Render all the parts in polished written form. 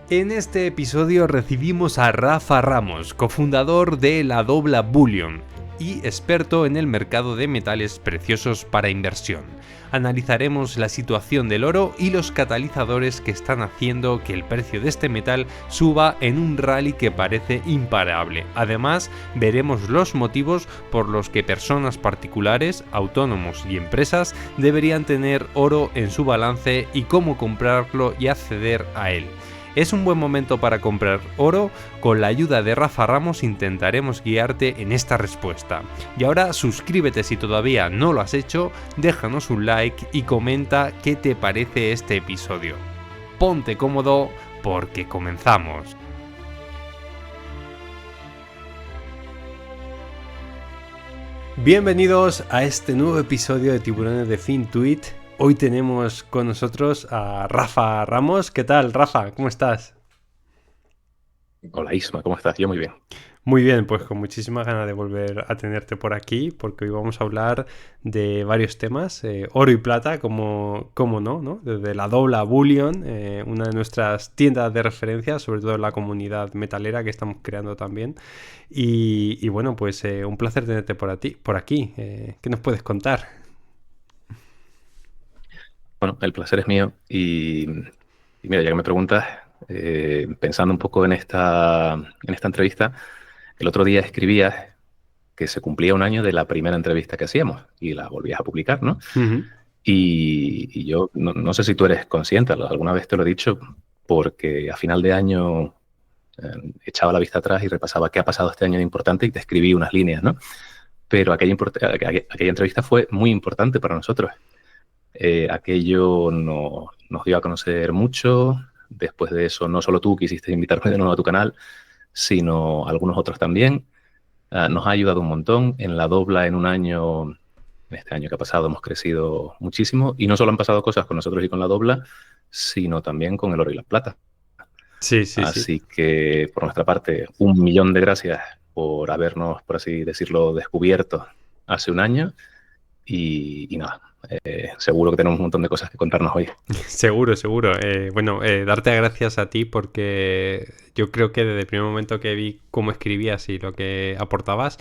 En este episodio recibimos a Rafa Ramos, cofundador de La Dobla Bullion y experto en el mercado de metales preciosos para inversión. Analizaremos la situación del oro y los catalizadores que están haciendo que el precio de este metal suba en un rally que parece imparable. Además, veremos los motivos por los que personas particulares, autónomos y empresas deberían tener oro en su balance y cómo comprarlo y acceder a él. ¿Es un buen momento para comprar oro? Con la ayuda de Rafa Ramos intentaremos guiarte en esta respuesta. Y ahora suscríbete si todavía no lo has hecho, déjanos un like y comenta qué te parece este episodio. Ponte cómodo porque comenzamos. Bienvenidos a este nuevo episodio de Tiburones de Fintuit. Hoy tenemos con nosotros a Rafa Ramos. ¿Qué tal, Rafa? ¿Cómo estás? Hola Isma, ¿cómo estás? Yo muy bien. Muy bien, pues con muchísimas ganas de volver a tenerte por aquí, porque hoy vamos a hablar de varios temas, oro y plata, como no, Desde La Dobla Bullion, una de nuestras tiendas de referencia, sobre todo en la comunidad metalera que estamos creando también. Y bueno, pues un placer tenerte por aquí. ¿Qué nos puedes contar? Bueno, el placer es mío y mira, ya que me preguntas, pensando un poco en esta entrevista, el otro día escribías que se cumplía un año de la primera entrevista que hacíamos y la volvías a publicar, ¿no? Ujú. Y yo no sé si tú eres consciente, alguna vez te lo he dicho, porque a final de año echaba la vista atrás y repasaba qué ha pasado este año de importante y te escribí unas líneas, ¿no? Pero aquella entrevista fue muy importante para nosotros. Aquello nos dio a conocer mucho. Después de eso, no solo tú quisiste invitarme de nuevo a tu canal, sino algunos otros también. Nos ha ayudado un montón. En La Dobla, en un año, en este año que ha pasado, hemos crecido muchísimo. Y no solo han pasado cosas con nosotros y con La Dobla, sino también con el oro y la plata. Sí, sí, sí. Así que, por nuestra parte, 1 millón de gracias por habernos, por así decirlo, descubierto hace un año. Y nada, seguro que tenemos un montón de cosas que contarnos hoy. Seguro, seguro. Bueno, darte las gracias a ti porque yo creo que desde el primer momento que vi cómo escribías y lo que aportabas,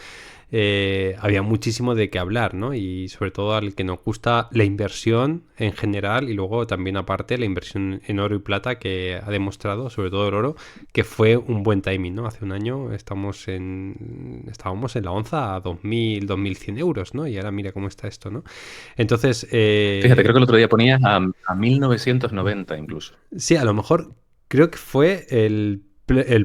había muchísimo de qué hablar, ¿no? Y sobre todo al que nos gusta la inversión en general y luego también aparte la inversión en oro y plata que ha demostrado, sobre todo el oro, que fue un buen timing, ¿no? Hace un año estábamos en la onza a 2.100 euros, ¿no? Y ahora mira cómo está esto, ¿no? Entonces, Fíjate, creo que el otro día ponías a 1990 incluso. sí, a lo mejor creo que fue el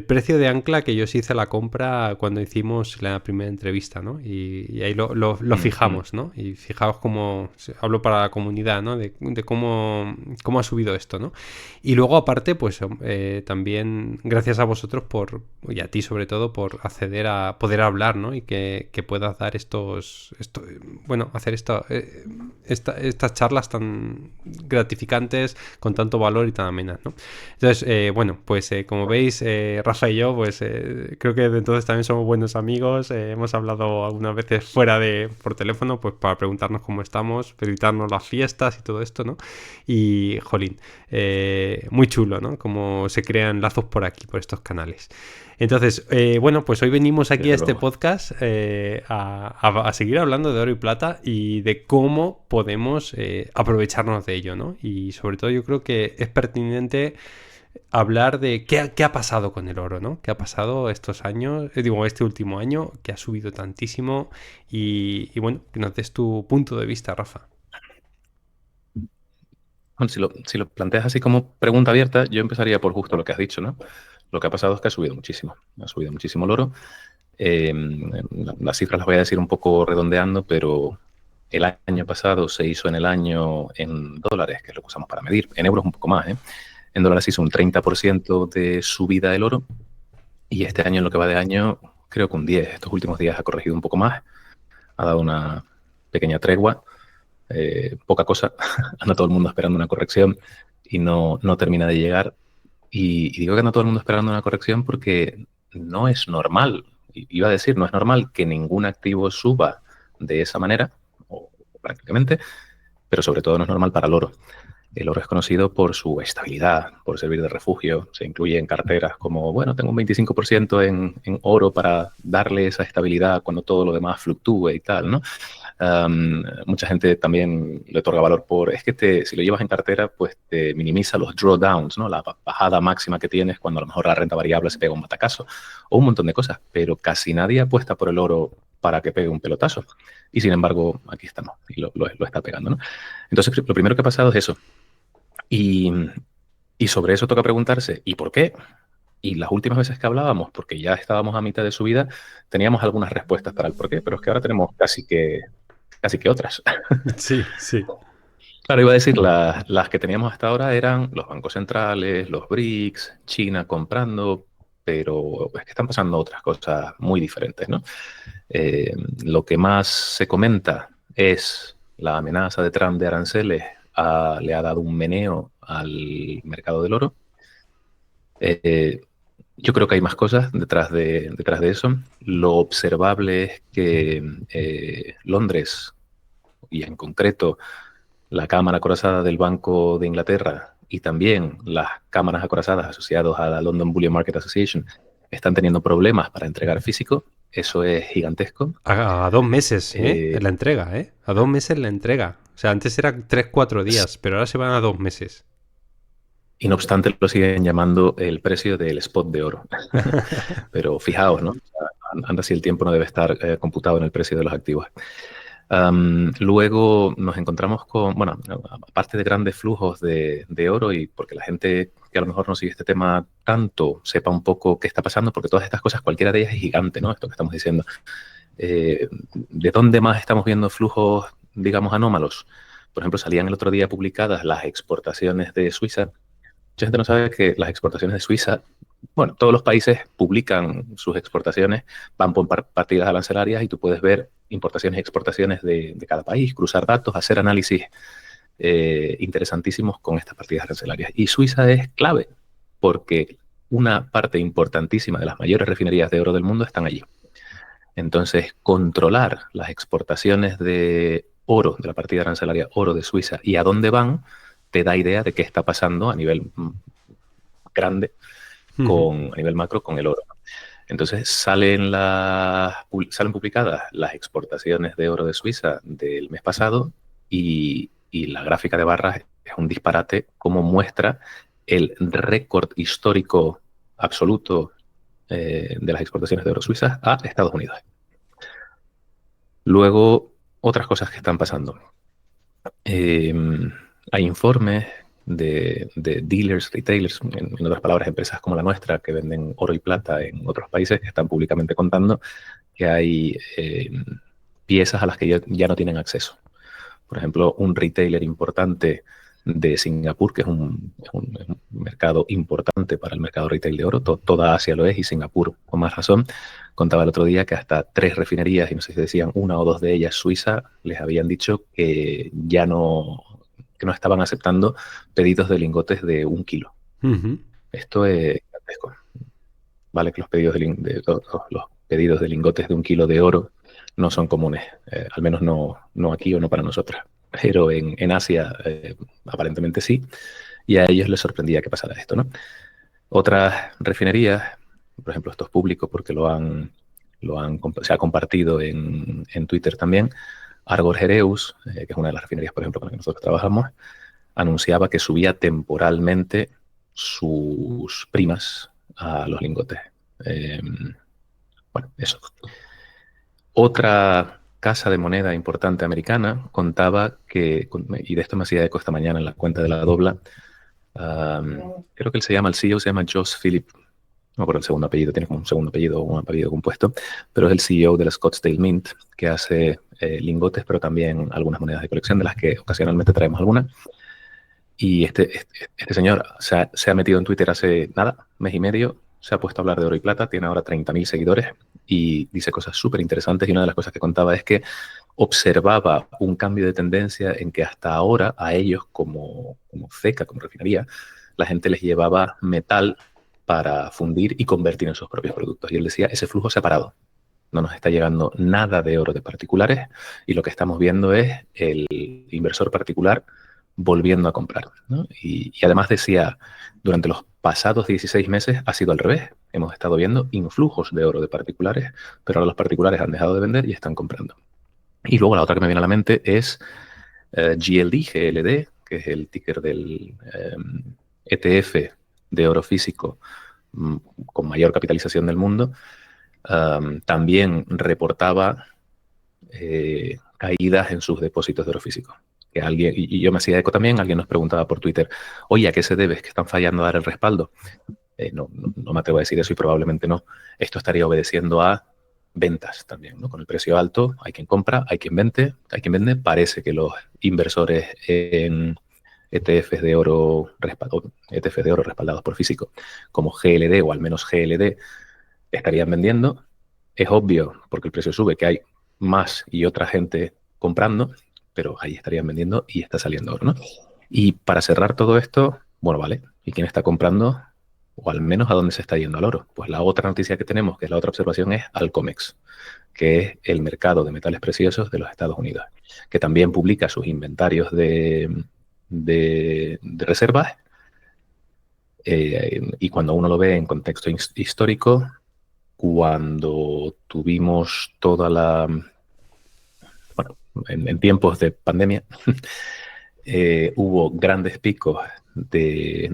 precio de ancla que yo sí hice la compra cuando hicimos la primera entrevista, ¿no? Y ahí lo Mm, mm. fijamos, ¿no? Y fijaos cómo, hablo para la comunidad, ¿no? De cómo ha subido esto, ¿no? Y luego aparte, pues también gracias a vosotros y a ti sobre todo, por acceder a poder hablar, ¿no? Y que puedas dar bueno, hacer estas charlas tan gratificantes, con tanto valor y tan amenas, ¿no? Entonces, bueno, pues como veis, Rafa y yo, pues creo que desde entonces también somos buenos amigos. Hemos hablado algunas veces por teléfono, pues para preguntarnos cómo estamos, felicitarnos las fiestas y todo esto, ¿no? Y, jolín, muy chulo, ¿no? Cómo se crean lazos por aquí, por estos canales. Entonces, bueno, pues hoy venimos aquí a Desde este luego. podcast a seguir hablando de oro y plata y de cómo podemos aprovecharnos de ello, ¿no? Y sobre todo yo creo que es pertinente hablar de qué ha pasado con el oro, ¿no? ¿Qué ha pasado estos años, este último año, que ha subido tantísimo y bueno, que nos des tu punto de vista, Rafa. Bueno, si lo planteas así como pregunta abierta, yo empezaría por justo lo que has dicho, ¿no? Lo que ha pasado es que ha subido muchísimo el oro. Eh, las cifras las voy a decir un poco redondeando, pero el año pasado se hizo en el año en dólares, que es lo que usamos para medir, en euros un poco más, ¿eh? En dólares hizo un 30% de subida del oro y este año, en lo que va de año, creo que un 10%. Estos últimos días ha corregido un poco más, ha dado una pequeña tregua, poca cosa, anda todo el mundo esperando una corrección y no termina de llegar. Y digo que anda todo el mundo esperando una corrección porque no es normal, iba a decir, no es normal que ningún activo suba de esa manera, o prácticamente, pero sobre todo no es normal para el oro. El oro es conocido por su estabilidad, por servir de refugio. Se incluye en carteras como, bueno, tengo un 25% en oro para darle esa estabilidad cuando todo lo demás fluctúe y tal, ¿no? Mucha gente también le otorga valor por, es que si lo llevas en cartera, pues te minimiza los drawdowns, ¿no? La bajada máxima que tienes cuando a lo mejor la renta variable se pega un batacazo, o un montón de cosas, pero casi nadie apuesta por el oro para que pegue un pelotazo. Y sin embargo, aquí estamos, y lo está pegando, ¿no? Entonces, lo primero que ha pasado es eso. Y, y sobre eso toca preguntarse, ¿y por qué? Y las últimas veces que hablábamos, porque ya estábamos a mitad de su vida, teníamos algunas respuestas para el por qué, pero es que ahora tenemos casi que otras. Sí, sí. Claro, iba a decir, las que teníamos hasta ahora eran los bancos centrales, los BRICS, China comprando, pero es que están pasando otras cosas muy diferentes, ¿no? Lo que más se comenta es la amenaza de Trump de aranceles le ha dado un meneo al mercado del oro. Yo creo que hay más cosas detrás de eso. Lo observable es que Londres, y en concreto la Cámara Acorazada del Banco de Inglaterra y también las cámaras acorazadas asociadas a la London Bullion Market Association, están teniendo problemas para entregar físico. Eso es gigantesco. A 2 meses, ¿eh? En la entrega, ¿eh? A 2 meses la entrega. O sea, antes eran 3, 4 días, pero ahora se van a 2 meses. Y no obstante, lo siguen llamando el precio del spot de oro. Pero fijaos, ¿no? O sea, anda si el tiempo no debe estar computado en el precio de los activos. Luego nos encontramos con, bueno, aparte de grandes flujos de oro, y porque la gente que a lo mejor no sigue este tema tanto sepa un poco qué está pasando, porque todas estas cosas, cualquiera de ellas es gigante, ¿no? Esto que estamos diciendo. ¿De dónde más estamos viendo flujos, digamos, anómalos? Por ejemplo, salían el otro día publicadas las exportaciones de Suiza. Mucha gente no sabe que las exportaciones de Suiza, bueno, todos los países publican sus exportaciones, van por partidas arancelarias y tú puedes ver importaciones y exportaciones de cada país, cruzar datos, hacer análisis interesantísimos con estas partidas arancelarias. Y Suiza es clave porque una parte importantísima de las mayores refinerías de oro del mundo están allí. Entonces, controlar las exportaciones de oro, de la partida arancelaria oro de Suiza y a dónde van, te da idea de qué está pasando a nivel grande, a nivel macro, con el oro. Entonces salen publicadas las exportaciones de oro de Suiza del mes pasado y la gráfica de barras es un disparate como muestra el récord histórico absoluto de las exportaciones de oro suizas a Estados Unidos. Luego, otras cosas que están pasando. Hay informes de dealers, retailers, en otras palabras, empresas como la nuestra que venden oro y plata en otros países que están públicamente contando que hay piezas a las que ya no tienen acceso. Por ejemplo, un retailer importante de Singapur, que es un mercado importante para el mercado retail de oro, toda Asia lo es, y Singapur, con más razón, contaba el otro día que hasta 3 refinerías, y no sé si decían 1 o 2 de ellas Suiza, les habían dicho que ya no estaban aceptando pedidos de lingotes de 1 kilo. Esto es gigantesco. Vale que los pedidos los pedidos de lingotes de 1 kilo de oro no son comunes, al menos no aquí o no para nosotros. Pero en Asia aparentemente sí, y a ellos les sorprendía que pasara esto, ¿no? Otras refinerías, por ejemplo, esto es público porque se ha compartido en Twitter también. Argor Hereus, que es una de las refinerías, por ejemplo, con las que nosotros trabajamos, anunciaba que subía temporalmente sus primas a los lingotes. Bueno, eso. Otra casa de moneda importante americana contaba que, y de esto me hacía eco esta mañana en la cuenta de la Dobla, creo que el CEO se llama Josh Phillip, no recuerdo el segundo apellido, tiene como un segundo apellido o un apellido compuesto, pero es el CEO de la Scottsdale Mint, que hace lingotes, pero también algunas monedas de colección, de las que ocasionalmente traemos algunas. Y este señor se ha metido en Twitter hace nada, mes y medio, se ha puesto a hablar de oro y plata, tiene ahora 30.000 seguidores y dice cosas súper interesantes, y una de las cosas que contaba es que observaba un cambio de tendencia en que hasta ahora a ellos como ceca, como refinería, la gente les llevaba metal para fundir y convertir en sus propios productos. Y él decía, ese flujo se ha parado. No nos está llegando nada de oro de particulares y lo que estamos viendo es el inversor particular volviendo a comprar, ¿no? Y además decía, durante los pasados 16 meses ha sido al revés. Hemos estado viendo influjos de oro de particulares, pero ahora los particulares han dejado de vender y están comprando. Y luego la otra que me viene a la mente es GLD, que es el ticker del ETF de oro físico con mayor capitalización del mundo. También reportaba caídas en sus depósitos de oro físico. Que alguien, y yo me hacía eco también, alguien nos preguntaba por Twitter, oye, ¿a qué se debe? ¿Es que están fallando a dar el respaldo? No me atrevo a decir eso y probablemente no. Esto estaría obedeciendo a ventas también, ¿no? Con el precio alto hay quien compra, hay quien vende. Parece que los inversores en ETFs de oro respaldados por físico, como GLD o al menos GLD, estarían vendiendo. Es obvio, porque el precio sube, que hay más y otra gente comprando, pero ahí estarían vendiendo y está saliendo oro, ¿no? Y para cerrar todo esto, bueno, vale, ¿y quién está comprando? O al menos a dónde se está yendo el oro. Pues la otra noticia que tenemos, que es la otra observación, es al COMEX, que es el mercado de metales preciosos de los Estados Unidos, que también publica sus inventarios de reservas. Y cuando uno lo ve en contexto histórico, cuando tuvimos toda la... Bueno, en tiempos de pandemia, hubo grandes picos de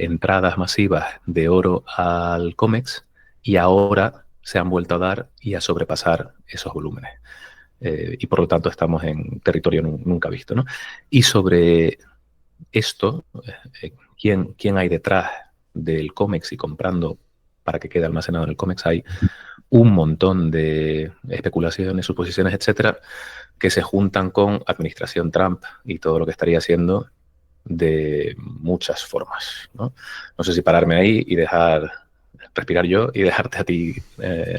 entradas masivas de oro al COMEX y ahora se han vuelto a dar y a sobrepasar esos volúmenes. Y por lo tanto estamos en territorio nunca visto, ¿no? Y sobre esto, ¿quién hay detrás del COMEX y comprando para que quede almacenado en el COMEX? Hay un montón de especulaciones, suposiciones, etcétera, que se juntan con administración Trump y todo lo que estaría haciendo de muchas formas, ¿no? No sé si pararme ahí y respirar yo y dejarte a ti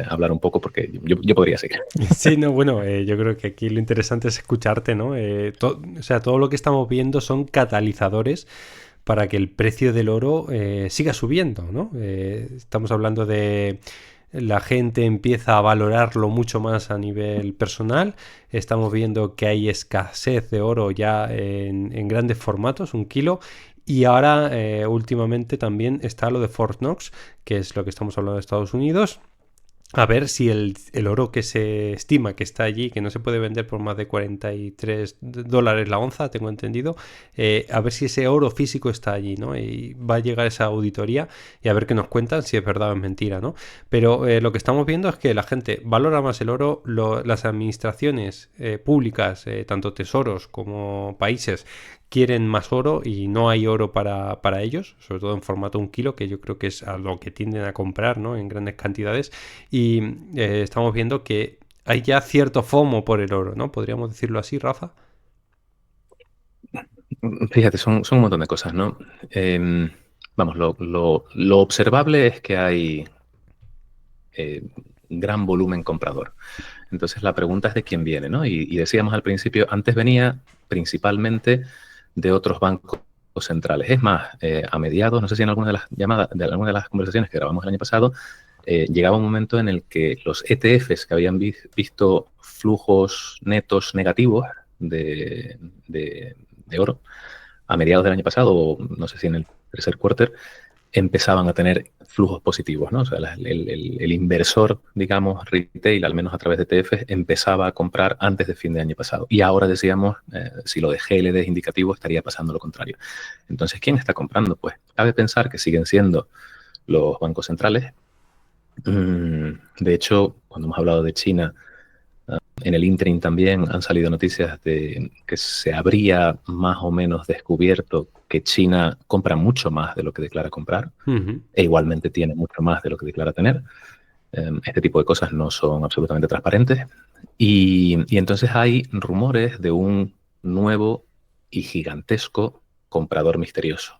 hablar un poco, porque yo podría seguir. Sí, no, bueno, yo creo que aquí lo interesante es escucharte, ¿no? O sea, todo lo que estamos viendo son catalizadores para que el precio del oro siga subiendo, ¿no? Estamos hablando de la gente empieza a valorarlo mucho más a nivel personal. Estamos viendo que hay escasez de oro ya en grandes formatos, 1 kilo. Y ahora, últimamente también está lo de Fort Knox, que es lo que estamos hablando de Estados Unidos. A ver si el oro que se estima que está allí, que no se puede vender por más de $43 la onza, tengo entendido, a ver si ese oro físico está allí, ¿no? Y va a llegar esa auditoría y a ver qué nos cuentan si es verdad o es mentira, ¿no? Pero lo que estamos viendo es que la gente valora más el oro, las administraciones públicas, tanto tesoros como países, quieren más oro y no hay oro para ellos, sobre todo en formato 1 kilo, que yo creo que es a lo que tienden a comprar, ¿no? En grandes cantidades. Y estamos viendo que hay ya cierto FOMO por el oro, ¿no? ¿Podríamos decirlo así, Rafa? Fíjate, son un montón de cosas, ¿no? Vamos, lo observable es que hay gran volumen comprador. Entonces la pregunta es de quién viene, ¿no? Y decíamos al principio, antes venía principalmente de otros bancos centrales. Es más, a mediados, no sé si en alguna de las llamadas, de alguna de las conversaciones que grabamos el año pasado, llegaba un momento en el que los ETFs que habían visto flujos netos negativos de oro a mediados del año pasado, o no sé si en el tercer quarter, empezaban a tener flujos positivos, ¿no? O sea, el inversor, digamos, retail, al menos a través de ETFs, empezaba a comprar antes de fin de año pasado. Y ahora decíamos, si lo de GLD es indicativo, estaría pasando lo contrario. Entonces, ¿quién está comprando? Pues cabe pensar que siguen siendo los bancos centrales. De hecho, cuando hemos hablado de China, en el interim también han salido noticias de que se habría más o menos descubierto que China compra mucho más de lo que declara comprar e igualmente tiene mucho más de lo que declara tener. Este tipo de cosas no son absolutamente transparentes. Y entonces hay rumores de un nuevo y gigantesco comprador misterioso.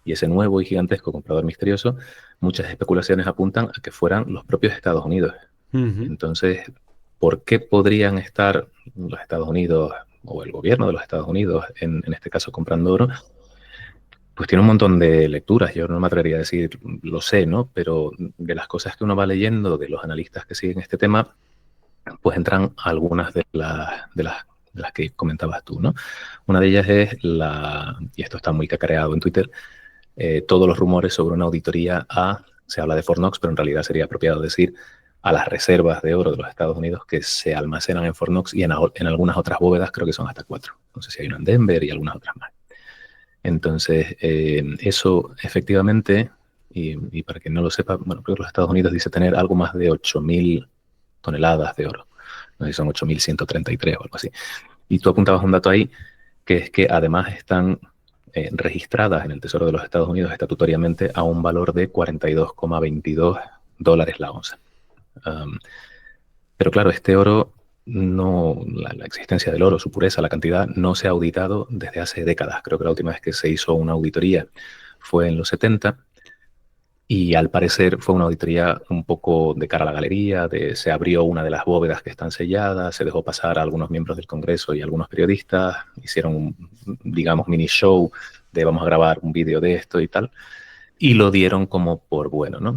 Y ese nuevo y gigantesco comprador misterioso, muchas especulaciones apuntan a que fueran los propios Estados Unidos. Entonces, ¿por qué podrían estar los Estados Unidos o el gobierno de los Estados Unidos, en este caso, comprando oro? Pues tiene un montón de lecturas. Yo no me atrevería a decir, lo sé, ¿no? Pero de las cosas que uno va leyendo, de los analistas que siguen este tema, pues entran algunas de las de las que comentabas tú, ¿no? Una de ellas es y esto está muy cacareado en Twitter, todos los rumores sobre una auditoría se habla de Fort Knox, pero en realidad sería apropiado decir a las reservas de oro de los Estados Unidos que se almacenan en Fort Knox y en algunas otras bóvedas, creo que son hasta 4. No sé si hay una en Denver y algunas otras más. Entonces, eso efectivamente, y para quien no lo sepa, bueno, creo que los Estados Unidos dice tener algo más de 8.000 toneladas de oro. No sé si son 8.133 o algo así. Y tú apuntabas un dato ahí, que es que además están registradas en el Tesoro de los Estados Unidos estatutariamente a un valor de $42,22 la onza. Pero claro, este oro, la existencia del oro, su pureza, la cantidad, no se ha auditado desde hace décadas. Creo que la última vez que se hizo una auditoría fue en los 70 y al parecer fue una auditoría un poco de cara a la galería, se abrió una de las bóvedas que están selladas, se dejó pasar a algunos miembros del Congreso y algunos periodistas, hicieron un, digamos, mini show de vamos a grabar un vídeo de esto y tal, y lo dieron como por bueno, ¿no?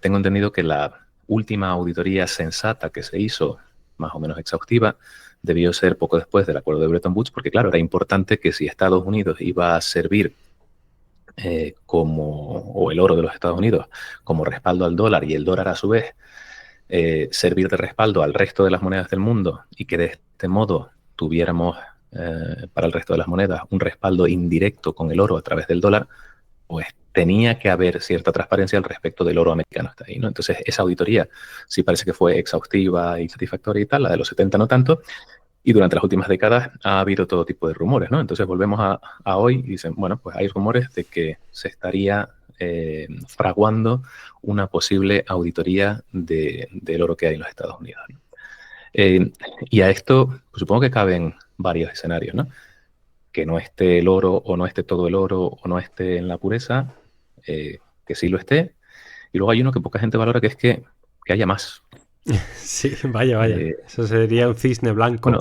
Tengo entendido que la última auditoría sensata que se hizo, más o menos exhaustiva, debió ser poco después del acuerdo de Bretton Woods, porque claro, era importante que si Estados Unidos iba a servir o el oro de los Estados Unidos como respaldo al dólar y el dólar a su vez servir de respaldo al resto de las monedas del mundo y que de este modo tuviéramos para el resto de las monedas un respaldo indirecto con el oro a través del dólar, pues tenía que haber cierta transparencia al respecto del oro americano hasta ahí, ¿no? Entonces, esa auditoría sí parece que fue exhaustiva y satisfactoria y tal, la de los 70 no tanto, y durante las últimas décadas ha habido todo tipo de rumores, ¿no? Entonces volvemos a hoy y dicen, bueno, pues hay rumores de que se estaría fraguando una posible auditoría del oro que hay en los Estados Unidos, ¿no? Y a esto, pues supongo que caben varios escenarios, ¿no? Que no esté el oro o no esté todo el oro o no esté en la pureza, que sí lo esté. Y luego hay uno que poca gente valora, que es que haya más. Sí, vaya. Eso sería un cisne blanco. Bueno,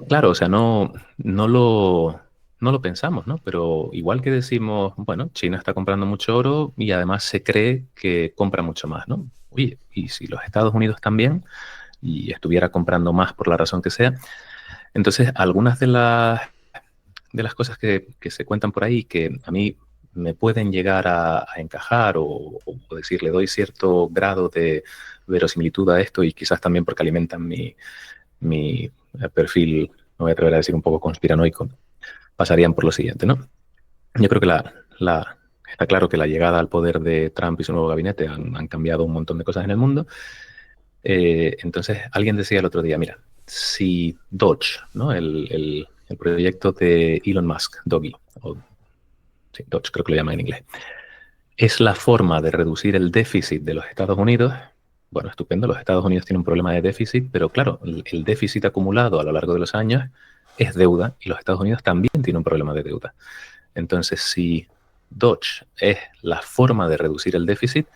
claro, o sea, no lo pensamos, ¿no? Pero igual que decimos, bueno, China está comprando mucho oro y además se cree que compra mucho más, ¿no? Oye, y si los Estados Unidos también y estuviera comprando más por la razón que sea, entonces algunas de las cosas que se cuentan por ahí que a mí me pueden llegar a encajar o decir, le doy cierto grado de verosimilitud a esto y quizás también porque alimentan mi perfil, me voy a atrever a decir un poco conspiranoico, pasarían por lo siguiente, ¿no? Yo creo que está claro que la llegada al poder de Trump y su nuevo gabinete han cambiado un montón de cosas en el mundo. Entonces, alguien decía el otro día, mira, si Doge, ¿no? El proyecto de Elon Musk, Doggy, sí, Doge creo que lo llaman en inglés, es la forma de reducir el déficit de los Estados Unidos. Bueno, estupendo, los Estados Unidos tienen un problema de déficit, pero claro, el déficit acumulado a lo largo de los años es deuda y los Estados Unidos también tienen un problema de deuda. Entonces, si Doge es la forma de reducir el déficit,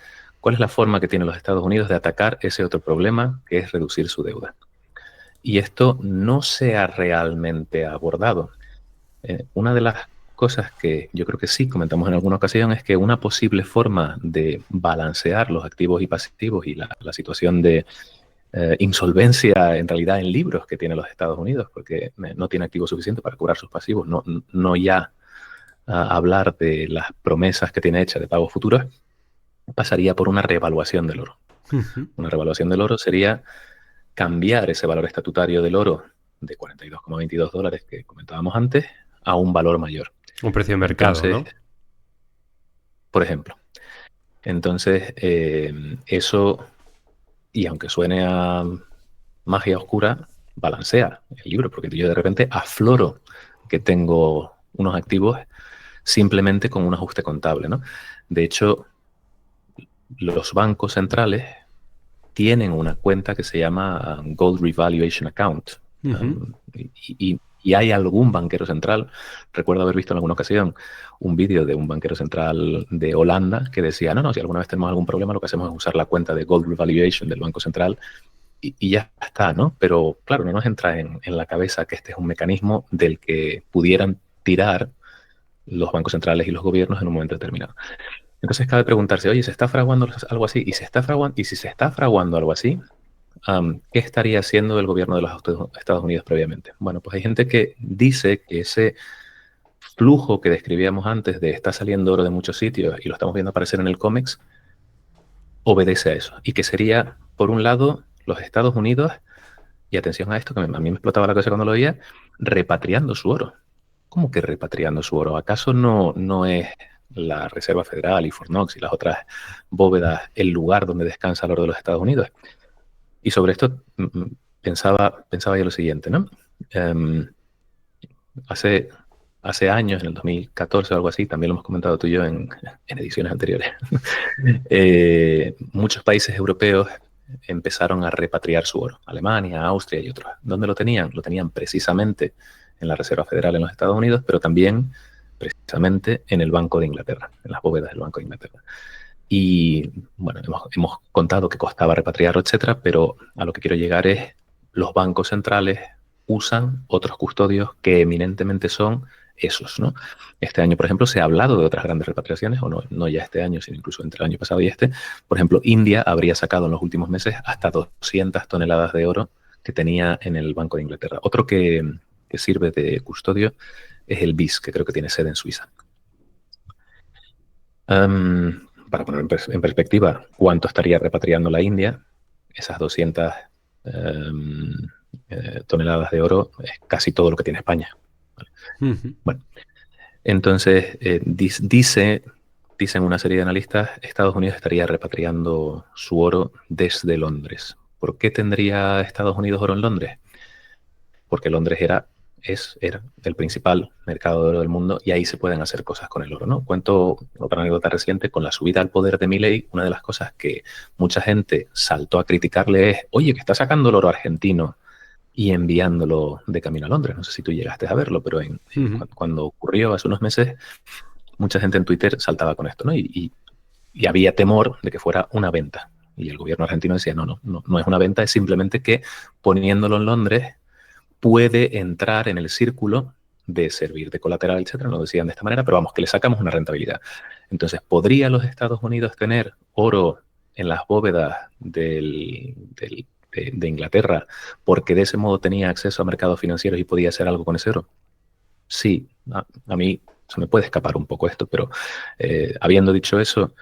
¿cuál es la forma que tienen los Estados Unidos de atacar ese otro problema que es reducir su deuda? Y esto no se ha realmente abordado. Una de las cosas que yo creo que sí comentamos en alguna ocasión es que una posible forma de balancear los activos y pasivos y la situación de insolvencia en realidad en libros que tienen los Estados Unidos, porque no tiene activos suficientes para cobrar sus pasivos, no ya hablar de las promesas que tiene hechas de pagos futuros, pasaría por una reevaluación del oro. Una reevaluación del oro sería cambiar ese valor estatutario del oro de $42,22 que comentábamos antes a un valor mayor. Un precio de mercado, entonces, ¿no? Por ejemplo. Entonces, eso, y aunque suene a magia oscura, balancea el libro, porque yo de repente afloro que tengo unos activos simplemente con un ajuste contable, ¿no? De hecho, los bancos centrales tienen una cuenta que se llama Gold Revaluation Account. Y hay algún banquero central, recuerdo haber visto en alguna ocasión un vídeo de un banquero central de Holanda que decía, no, si alguna vez tenemos algún problema, lo que hacemos es usar la cuenta de Gold Revaluation del Banco Central y ya está, ¿no? Pero claro, no nos entra en la cabeza que este es un mecanismo del que pudieran tirar los bancos centrales y los gobiernos en un momento determinado. Entonces cabe preguntarse, oye, ¿se está fraguando algo así? Y si se está fraguando algo así, ¿Qué estaría haciendo el gobierno de los Estados Unidos previamente? Bueno, pues hay gente que dice que ese flujo que describíamos antes de está saliendo oro de muchos sitios y lo estamos viendo aparecer en el cómics, obedece a eso. Y que sería, por un lado, los Estados Unidos, y atención a esto, que a mí me explotaba la cabeza cuando lo veía, repatriando su oro. ¿Cómo que repatriando su oro? ¿Acaso no es la Reserva Federal y Fort Knox y las otras bóvedas el lugar donde descansa el oro de los Estados Unidos? Y sobre esto pensaba yo lo siguiente, ¿no? Um, hace años, en el 2014 o algo así, también lo hemos comentado tú y yo en ediciones anteriores, muchos países europeos empezaron a repatriar su oro. Alemania, Austria y otros. ¿Dónde lo tenían? Lo tenían precisamente en la Reserva Federal en los Estados Unidos, pero también precisamente en el Banco de Inglaterra, en las bóvedas del Banco de Inglaterra. Y bueno, hemos contado que costaba repatriarlo, etcétera, pero a lo que quiero llegar es los bancos centrales usan otros custodios que eminentemente son esos, ¿no? Este año, por ejemplo, se ha hablado de otras grandes repatriaciones, o no ya este año, sino incluso entre el año pasado y este. Por ejemplo, India habría sacado en los últimos meses hasta 200 toneladas de oro que tenía en el Banco de Inglaterra. Otro que sirve de custodio es el BIS, que creo que tiene sede en Suiza. Para poner en perspectiva cuánto estaría repatriando la India, esas 200 toneladas de oro es casi todo lo que tiene España. Uh-huh. Bueno, entonces dicen una serie de analistas, Estados Unidos estaría repatriando su oro desde Londres. ¿Por qué tendría Estados Unidos oro en Londres? Porque Londres era el principal mercado de oro del mundo y ahí se pueden hacer cosas con el oro, ¿no? Cuento otra anécdota reciente. Con la subida al poder de Milei, una de las cosas que mucha gente saltó a criticarle es, oye, que está sacando el oro argentino y enviándolo de camino a Londres. No sé si tú llegaste a verlo, pero cuando ocurrió hace unos meses, mucha gente en Twitter saltaba con esto, ¿no? Y había temor de que fuera una venta. Y el gobierno argentino decía, no es una venta, es simplemente que poniéndolo en Londres puede entrar en el círculo de servir de colateral, etcétera. No lo decían de esta manera, pero vamos, que le sacamos una rentabilidad. Entonces, ¿podría los Estados Unidos tener oro en las bóvedas de Inglaterra porque de ese modo tenía acceso a mercados financieros y podía hacer algo con ese oro? Sí, a mí se me puede escapar un poco esto, pero habiendo dicho eso,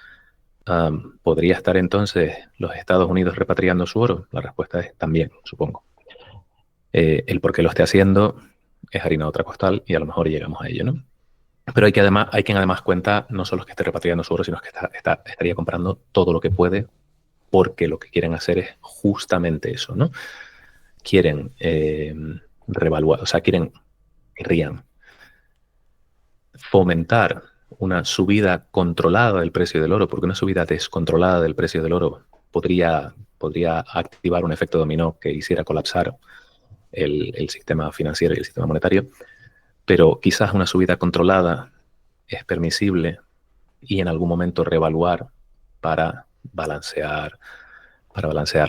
¿podría estar entonces los Estados Unidos repatriando su oro? La respuesta es también, supongo. El por qué lo esté haciendo es harina de otra costal y a lo mejor llegamos a ello, ¿no? Pero hay quien además cuenta no solo que esté repatriando su oro, sino que estaría comprando todo lo que puede, porque lo que quieren hacer es justamente eso, ¿no? Quieren revaluar, o sea, querrían fomentar una subida controlada del precio del oro, porque una subida descontrolada del precio del oro podría activar un efecto dominó que hiciera colapsar el sistema financiero y el sistema monetario, pero quizás una subida controlada es permisible y en algún momento revaluar para balancear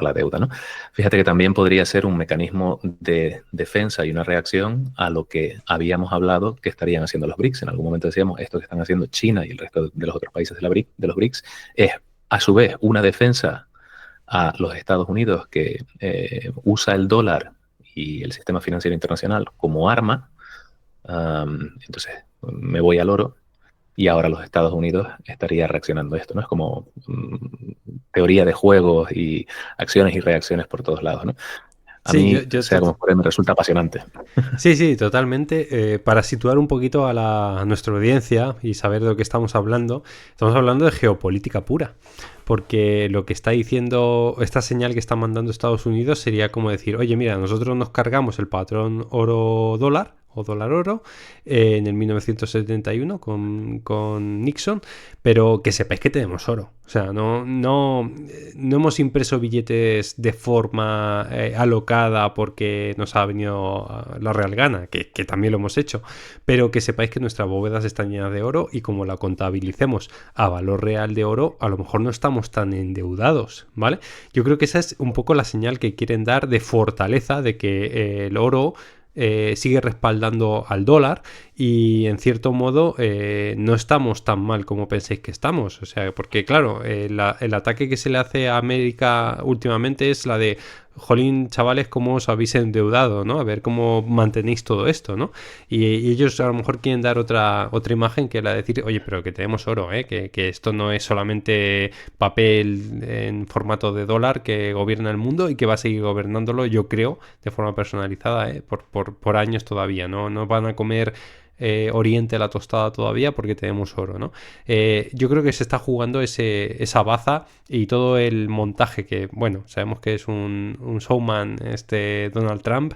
la deuda, ¿no? Fíjate que también podría ser un mecanismo de defensa y una reacción a lo que habíamos hablado que estarían haciendo los BRICS. En algún momento decíamos, esto que están haciendo China y el resto de los otros países de los BRICS es, a su vez, una defensa a los Estados Unidos que usa el dólar y el sistema financiero internacional como arma. Entonces me voy al oro y ahora los Estados Unidos estaría reaccionando a esto, ¿no? Es como teoría de juegos y acciones y reacciones por todos lados, ¿no? A mí, sea como fuera, me resulta apasionante. Sí, totalmente. Para situar un poquito a nuestra audiencia y saber de lo que estamos hablando de geopolítica pura. Porque lo que está diciendo, esta señal que está mandando Estados Unidos sería como decir, oye, mira, nosotros nos cargamos el patrón oro-dólar o dólar-oro en el 1971 con Nixon, pero que sepáis que tenemos oro. O sea, no hemos impreso billetes de forma alocada porque nos ha venido la real gana, que también lo hemos hecho, pero que sepáis que nuestras bóvedas están llenas de oro y como la contabilicemos a valor real de oro, a lo mejor no estamos tan endeudados, ¿vale? Yo creo que esa es un poco la señal que quieren dar de fortaleza, de que el oro sigue respaldando al dólar y en cierto modo no estamos tan mal como pensáis que estamos. O sea, porque claro, el ataque que se le hace a América últimamente es la de jolín, chavales, cómo os habéis endeudado, ¿no? A ver cómo mantenéis todo esto, ¿no? Y ellos a lo mejor quieren dar otra imagen que la de decir, oye, pero que tenemos oro, ¿eh? Que esto no es solamente papel en formato de dólar que gobierna el mundo y que va a seguir gobernándolo, yo creo, de forma personalizada, ¿eh? Por años todavía, ¿no? No van a comer Oriente la tostada todavía porque tenemos oro, ¿no? Yo creo que se está jugando esa baza y todo el montaje que, bueno, sabemos que es un showman Donald Trump,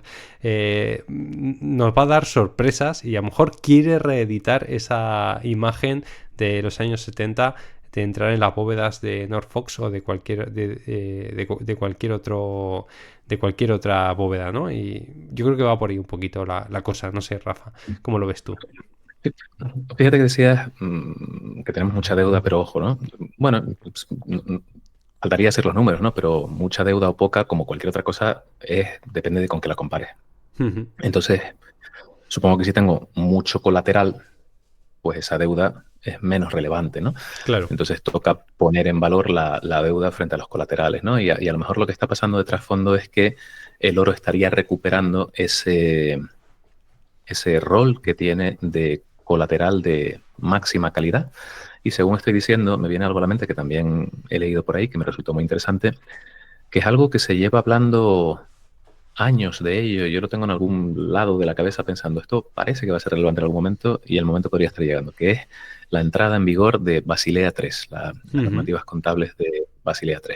nos va a dar sorpresas y a lo mejor quiere reeditar esa imagen de los años 70 de entrar en las bóvedas de Norfolk o de cualquier otro de cualquier otra bóveda, ¿no? Y yo creo que va por ahí un poquito la cosa, no sé, Rafa, ¿cómo lo ves tú? Fíjate que decías que tenemos mucha deuda, pero ojo, ¿no? Bueno, pues, faltaría hacer los números, ¿no? Pero mucha deuda o poca, como cualquier otra cosa, depende de con qué la compares. Entonces, supongo que si tengo mucho colateral, pues esa deuda es menos relevante, ¿no? Claro. Entonces toca poner en valor la deuda frente a los colaterales, ¿no? Y a lo mejor lo que está pasando de trasfondo es que el oro estaría recuperando ese rol que tiene de colateral de máxima calidad. Y según estoy diciendo, me viene algo a la mente que también he leído por ahí, que me resultó muy interesante, que es algo que se lleva hablando años de ello. Yo lo tengo en algún lado de la cabeza pensando, esto parece que va a ser relevante en algún momento y el momento podría estar llegando, que es la entrada en vigor de Basilea III, las normativas contables de Basilea III.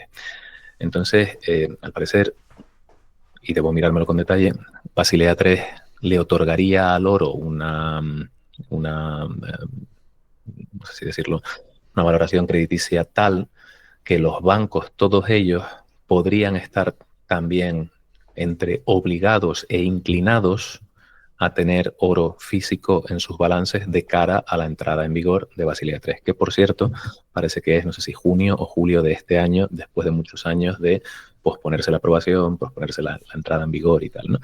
Entonces, al parecer, y debo mirármelo con detalle, Basilea III le otorgaría al oro no sé si decirlo, una valoración crediticia tal que los bancos, todos ellos, podrían estar también entre obligados e inclinados a tener oro físico en sus balances de cara a la entrada en vigor de Basilea III, que por cierto parece que es, no sé si junio o julio de este año, después de muchos años de posponerse la aprobación, posponerse la entrada en vigor y tal, ¿no?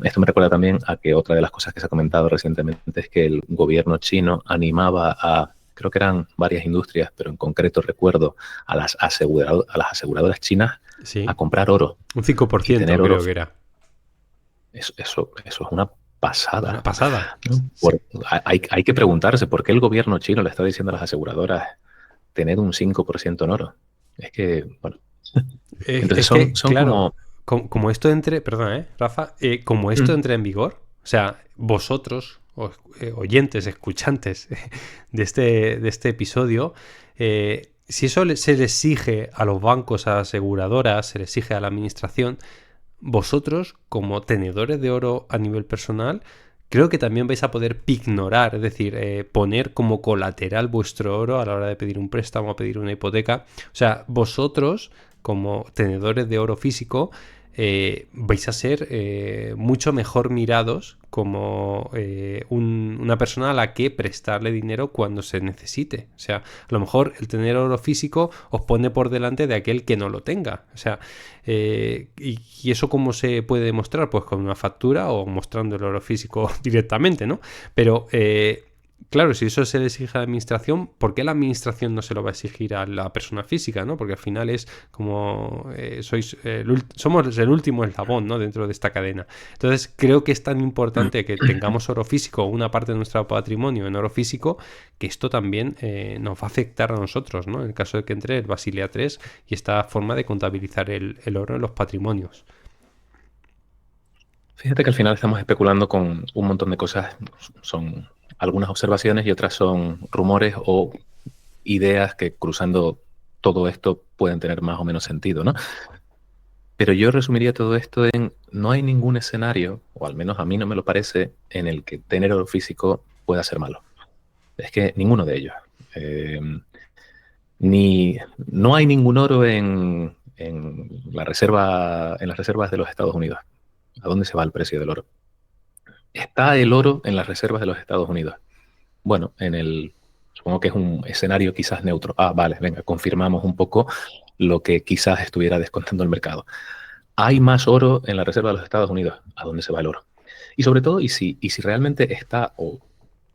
Esto me recuerda también a que otra de las cosas que se ha comentado recientemente es que el gobierno chino animaba a, creo que eran varias industrias, pero en concreto recuerdo a las aseguradoras chinas Sí. a comprar oro. Un 5% tener creo oro. Que era. Eso es una pasada. Una pasada. ¿No? Sí. Hay que preguntarse por qué el gobierno chino le está diciendo a las aseguradoras tener un 5% en oro. Es que, bueno. Entonces son claro, como esto entre, perdona, Rafa, como esto entre en vigor, o sea, vosotros, oyentes, escuchantes de este episodio, si eso se le exige a los bancos, a las aseguradoras, se le exige a la administración, vosotros, como tenedores de oro a nivel personal, creo que también vais a poder pignorar, es decir, poner como colateral vuestro oro a la hora de pedir un préstamo, a pedir una hipoteca. O sea, vosotros, como tenedores de oro físico, vais a ser mucho mejor mirados como una persona a la que prestarle dinero cuando se necesite. O sea, a lo mejor el tener oro físico os pone por delante de aquel que no lo tenga. O sea, y eso cómo se puede demostrar, pues con una factura o mostrando el oro físico directamente, ¿no? Pero claro, si eso se le exige a la administración, ¿por qué la administración no se lo va a exigir a la persona física, ¿no? Porque al final es como somos el último eslabón, ¿no? Dentro de esta cadena. Entonces creo que es tan importante que tengamos oro físico, una parte de nuestro patrimonio en oro físico, que esto también nos va a afectar a nosotros, ¿no? En el caso de que entre el Basilea III y esta forma de contabilizar el oro en los patrimonios. Fíjate que al final estamos especulando con un montón de cosas. Son algunas observaciones y otras son rumores o ideas que cruzando todo esto pueden tener más o menos sentido, ¿no? Pero yo resumiría todo esto en no hay ningún escenario, o al menos a mí no me lo parece, en el que tener oro físico pueda ser malo. Es que ninguno de ellos. No hay ningún oro en las reservas de los Estados Unidos. ¿A dónde se va el precio del oro? ¿Está el oro en las reservas de los Estados Unidos? Bueno, supongo que es un escenario quizás neutro. Vale, venga, confirmamos un poco lo que quizás estuviera descontando el mercado. ¿Hay más oro en la reserva de los Estados Unidos? ¿A dónde se va el oro? Y sobre todo, y si realmente está, o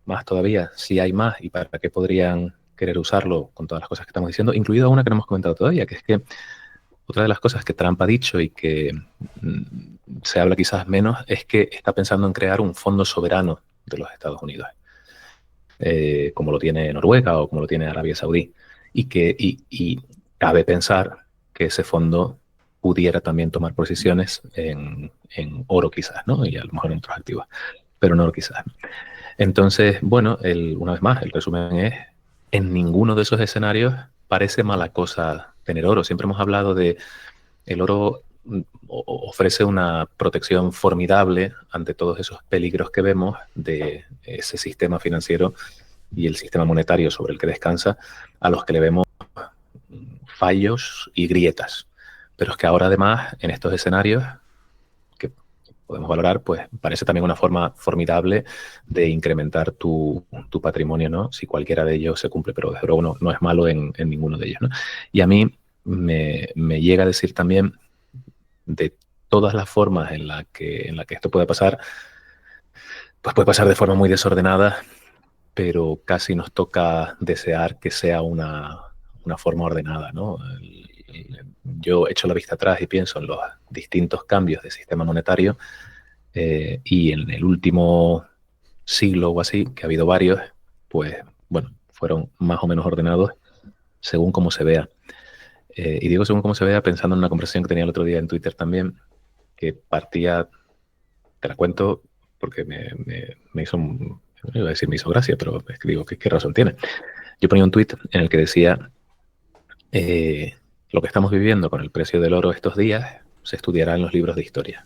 más todavía, si hay más, y para qué podrían querer usarlo con todas las cosas que estamos diciendo, incluida una que no hemos comentado todavía, que es que otra de las cosas que Trump ha dicho y que se habla quizás menos es que está pensando en crear un fondo soberano de los Estados Unidos, como lo tiene Noruega o como lo tiene Arabia Saudí, y cabe pensar que ese fondo pudiera también tomar posiciones en oro quizás, ¿no? Y a lo mejor en otros activos, pero en oro quizás. Entonces, bueno, una vez más, el resumen es, en ninguno de esos escenarios parece mala cosa tener oro. Siempre hemos hablado de el oro ofrece una protección formidable ante todos esos peligros que vemos de ese sistema financiero y el sistema monetario sobre el que descansa, a los que le vemos fallos y grietas. Pero es que ahora además, en estos escenarios que podemos valorar, pues parece también una forma formidable de incrementar tu patrimonio, ¿no? Si cualquiera de ellos se cumple, pero desde luego no es malo en ninguno de ellos, ¿no? Y a mí me llega a decir también de todas las formas en la que esto puede pasar, pues puede pasar de forma muy desordenada, pero casi nos toca desear que sea una forma ordenada, ¿no? Yo echo la vista atrás y pienso en los distintos cambios de sistema monetario y en el último siglo o así, que ha habido varios, pues bueno, fueron más o menos ordenados según cómo se vea. Y digo según cómo se vea pensando en una conversación que tenía el otro día en Twitter también, que partía, te la cuento porque me hizo, no iba a decir me hizo gracia, pero es que digo, ¿qué razón tiene? Yo ponía un tuit en el que decía, lo que estamos viviendo con el precio del oro estos días se estudiará en los libros de historia.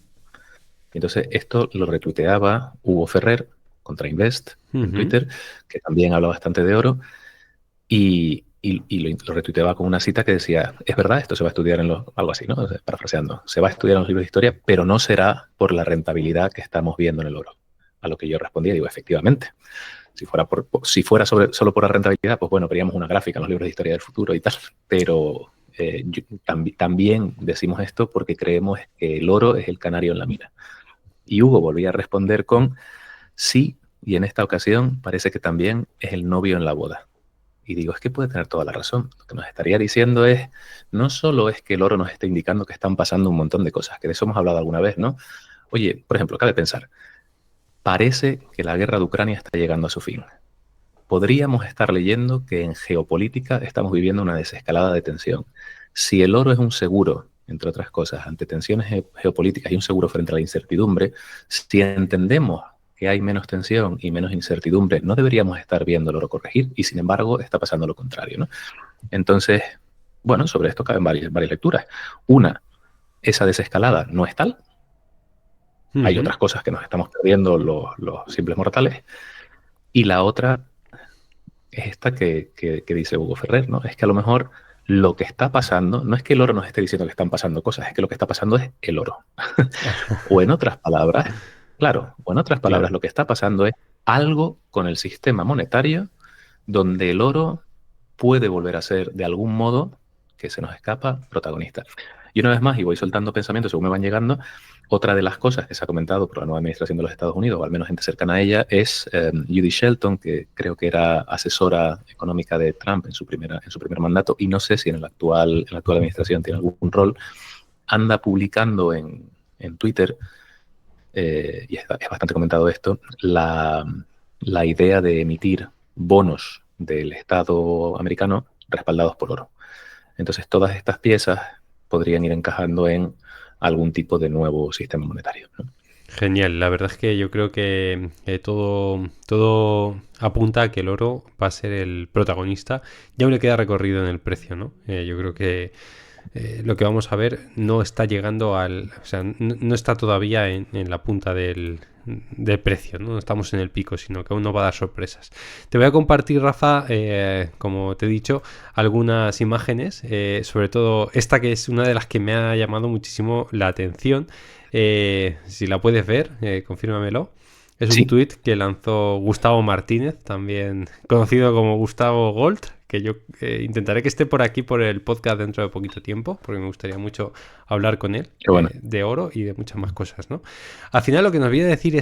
Y entonces esto lo retuiteaba Hugo Ferrer contra Invest en Twitter, que también habla bastante de oro, y lo retuiteaba con una cita que decía, es verdad, esto se va a estudiar en algo así, ¿no? O sea, parafraseando, se va a estudiar en los libros de historia, pero no será por la rentabilidad que estamos viendo en el oro. A lo que yo respondía, digo, efectivamente, si fuera solo por la rentabilidad, pues bueno, veríamos una gráfica en los libros de historia del futuro y tal, pero también decimos esto porque creemos que el oro es el canario en la mina. Y Hugo volvía a responder con, sí, y en esta ocasión parece que también es el novio en la boda. Y digo, es que puede tener toda la razón. Lo que nos estaría diciendo es, no solo es que el oro nos está indicando que están pasando un montón de cosas, que de eso hemos hablado alguna vez, ¿no? Oye, por ejemplo, cabe pensar, parece que la guerra de Ucrania está llegando a su fin. Podríamos estar leyendo que en geopolítica estamos viviendo una desescalada de tensión. Si el oro es un seguro, entre otras cosas, ante tensiones geopolíticas y un seguro frente a la incertidumbre, si entendemos que hay menos tensión y menos incertidumbre, no deberíamos estar viendo el oro corregir y sin embargo está pasando lo contrario, ¿no? Entonces, bueno, sobre esto caben varias lecturas. Una, esa desescalada no es tal. Hay otras cosas que nos estamos perdiendo los simples mortales. Y la otra es esta que dice Hugo Ferrer, ¿no? Es que a lo mejor lo que está pasando, no es que el oro nos esté diciendo que están pasando cosas, es que lo que está pasando es el oro. O en otras palabras, claro, lo que está pasando es algo con el sistema monetario donde el oro puede volver a ser de algún modo, que se nos escapa, protagonista. Y una vez más, y voy soltando pensamientos según me van llegando, otra de las cosas que se ha comentado por la nueva administración de los Estados Unidos, o al menos gente cercana a ella, es Judy Shelton, que creo que era asesora económica de Trump en su primer mandato, y no sé si en la actual administración tiene algún rol, anda publicando en Twitter, y es bastante comentado esto, la idea de emitir bonos del Estado americano respaldados por oro. Entonces, todas estas piezas podrían ir encajando en algún tipo de nuevo sistema monetario, ¿no? Genial, la verdad es que yo creo que todo apunta a que el oro va a ser el protagonista. Ya aún le queda recorrido en el precio, ¿no? Yo creo que lo que vamos a ver no está llegando o sea, no está todavía en la punta del precio, ¿no? No estamos en el pico, sino que aún no va a dar sorpresas. Te voy a compartir, Rafa, como te he dicho, algunas imágenes, sobre todo esta que es una de las que me ha llamado muchísimo la atención. Si la puedes ver, confírmamelo. Es un tuit que lanzó Gustavo Martínez, también conocido como Gustavo Gold, que yo intentaré que esté por aquí por el podcast dentro de poquito tiempo, porque me gustaría mucho hablar con él Qué bueno. de oro y de muchas más cosas, ¿no? Al final lo que nos viene a decir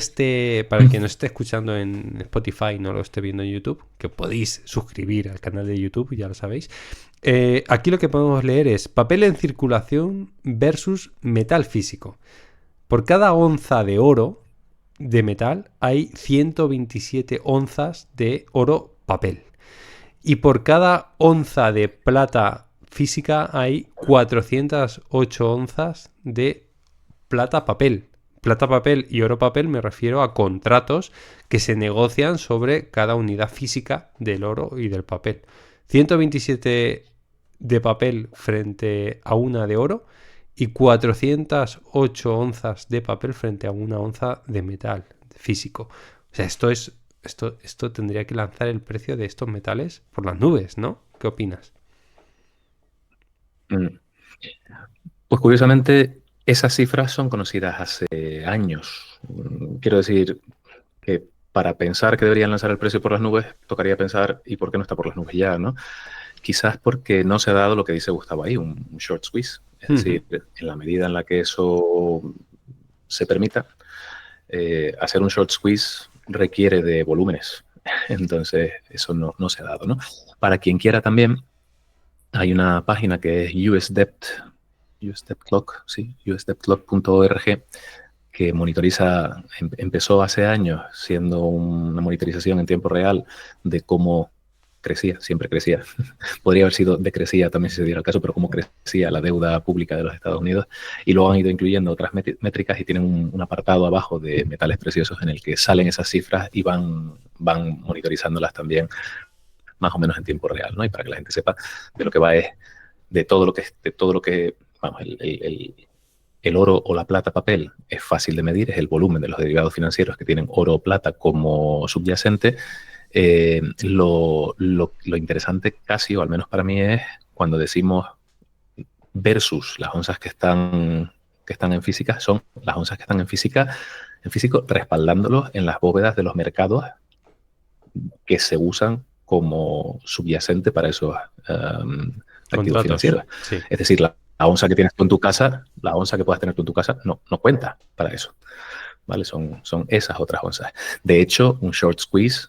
para el que nos esté escuchando en Spotify y no lo esté viendo en YouTube, que podéis suscribir al canal de YouTube, ya lo sabéis. Aquí lo que podemos leer es papel en circulación versus metal físico. Por cada onza de oro de metal hay 127 onzas de oro papel. Y por cada onza de plata física hay 408 onzas de plata papel. Plata papel y oro papel me refiero a contratos que se negocian sobre cada unidad física del oro y del papel. 127 de papel frente a una de oro y 408 onzas de papel frente a una onza de metal físico. O sea, esto tendría que lanzar el precio de estos metales por las nubes, ¿no? ¿Qué opinas? Mm. Pues curiosamente, esas cifras son conocidas hace años. Quiero decir que para pensar que deberían lanzar el precio por las nubes, tocaría pensar, ¿y por qué no está por las nubes ya, no? Quizás porque no se ha dado lo que dice Gustavo ahí, un short squeeze. Es decir, en la medida en la que eso se permita, hacer un short squeeze requiere de volúmenes. Entonces, eso no se ha dado, ¿no? Para quien quiera también, hay una página que es usdebtclock.org, que monitoriza, empezó hace años siendo una monitorización en tiempo real de cómo crecía, siempre crecía. Podría haber sido decrecía también si se diera el caso, pero cómo crecía la deuda pública de los Estados Unidos. Y luego han ido incluyendo otras métricas y tienen un apartado abajo de metales preciosos en el que salen esas cifras y van monitorizándolas también más o menos en tiempo real, ¿no? Y para que la gente sepa de lo que va es de todo lo que vamos, el oro o la plata papel es fácil de medir, es el volumen de los derivados financieros que tienen oro o plata como subyacente. Lo interesante casi, o al menos para mí, es cuando decimos versus las onzas que están en física, son las onzas que están en físico, respaldándolos en las bóvedas de los mercados que se usan como subyacente para esos activos financieros. Sí. Es decir, la onza que tienes tú en tu casa, la onza que puedas tener tú en tu casa, no cuenta para eso. ¿Vale? Son esas otras onzas. De hecho, un short squeeze,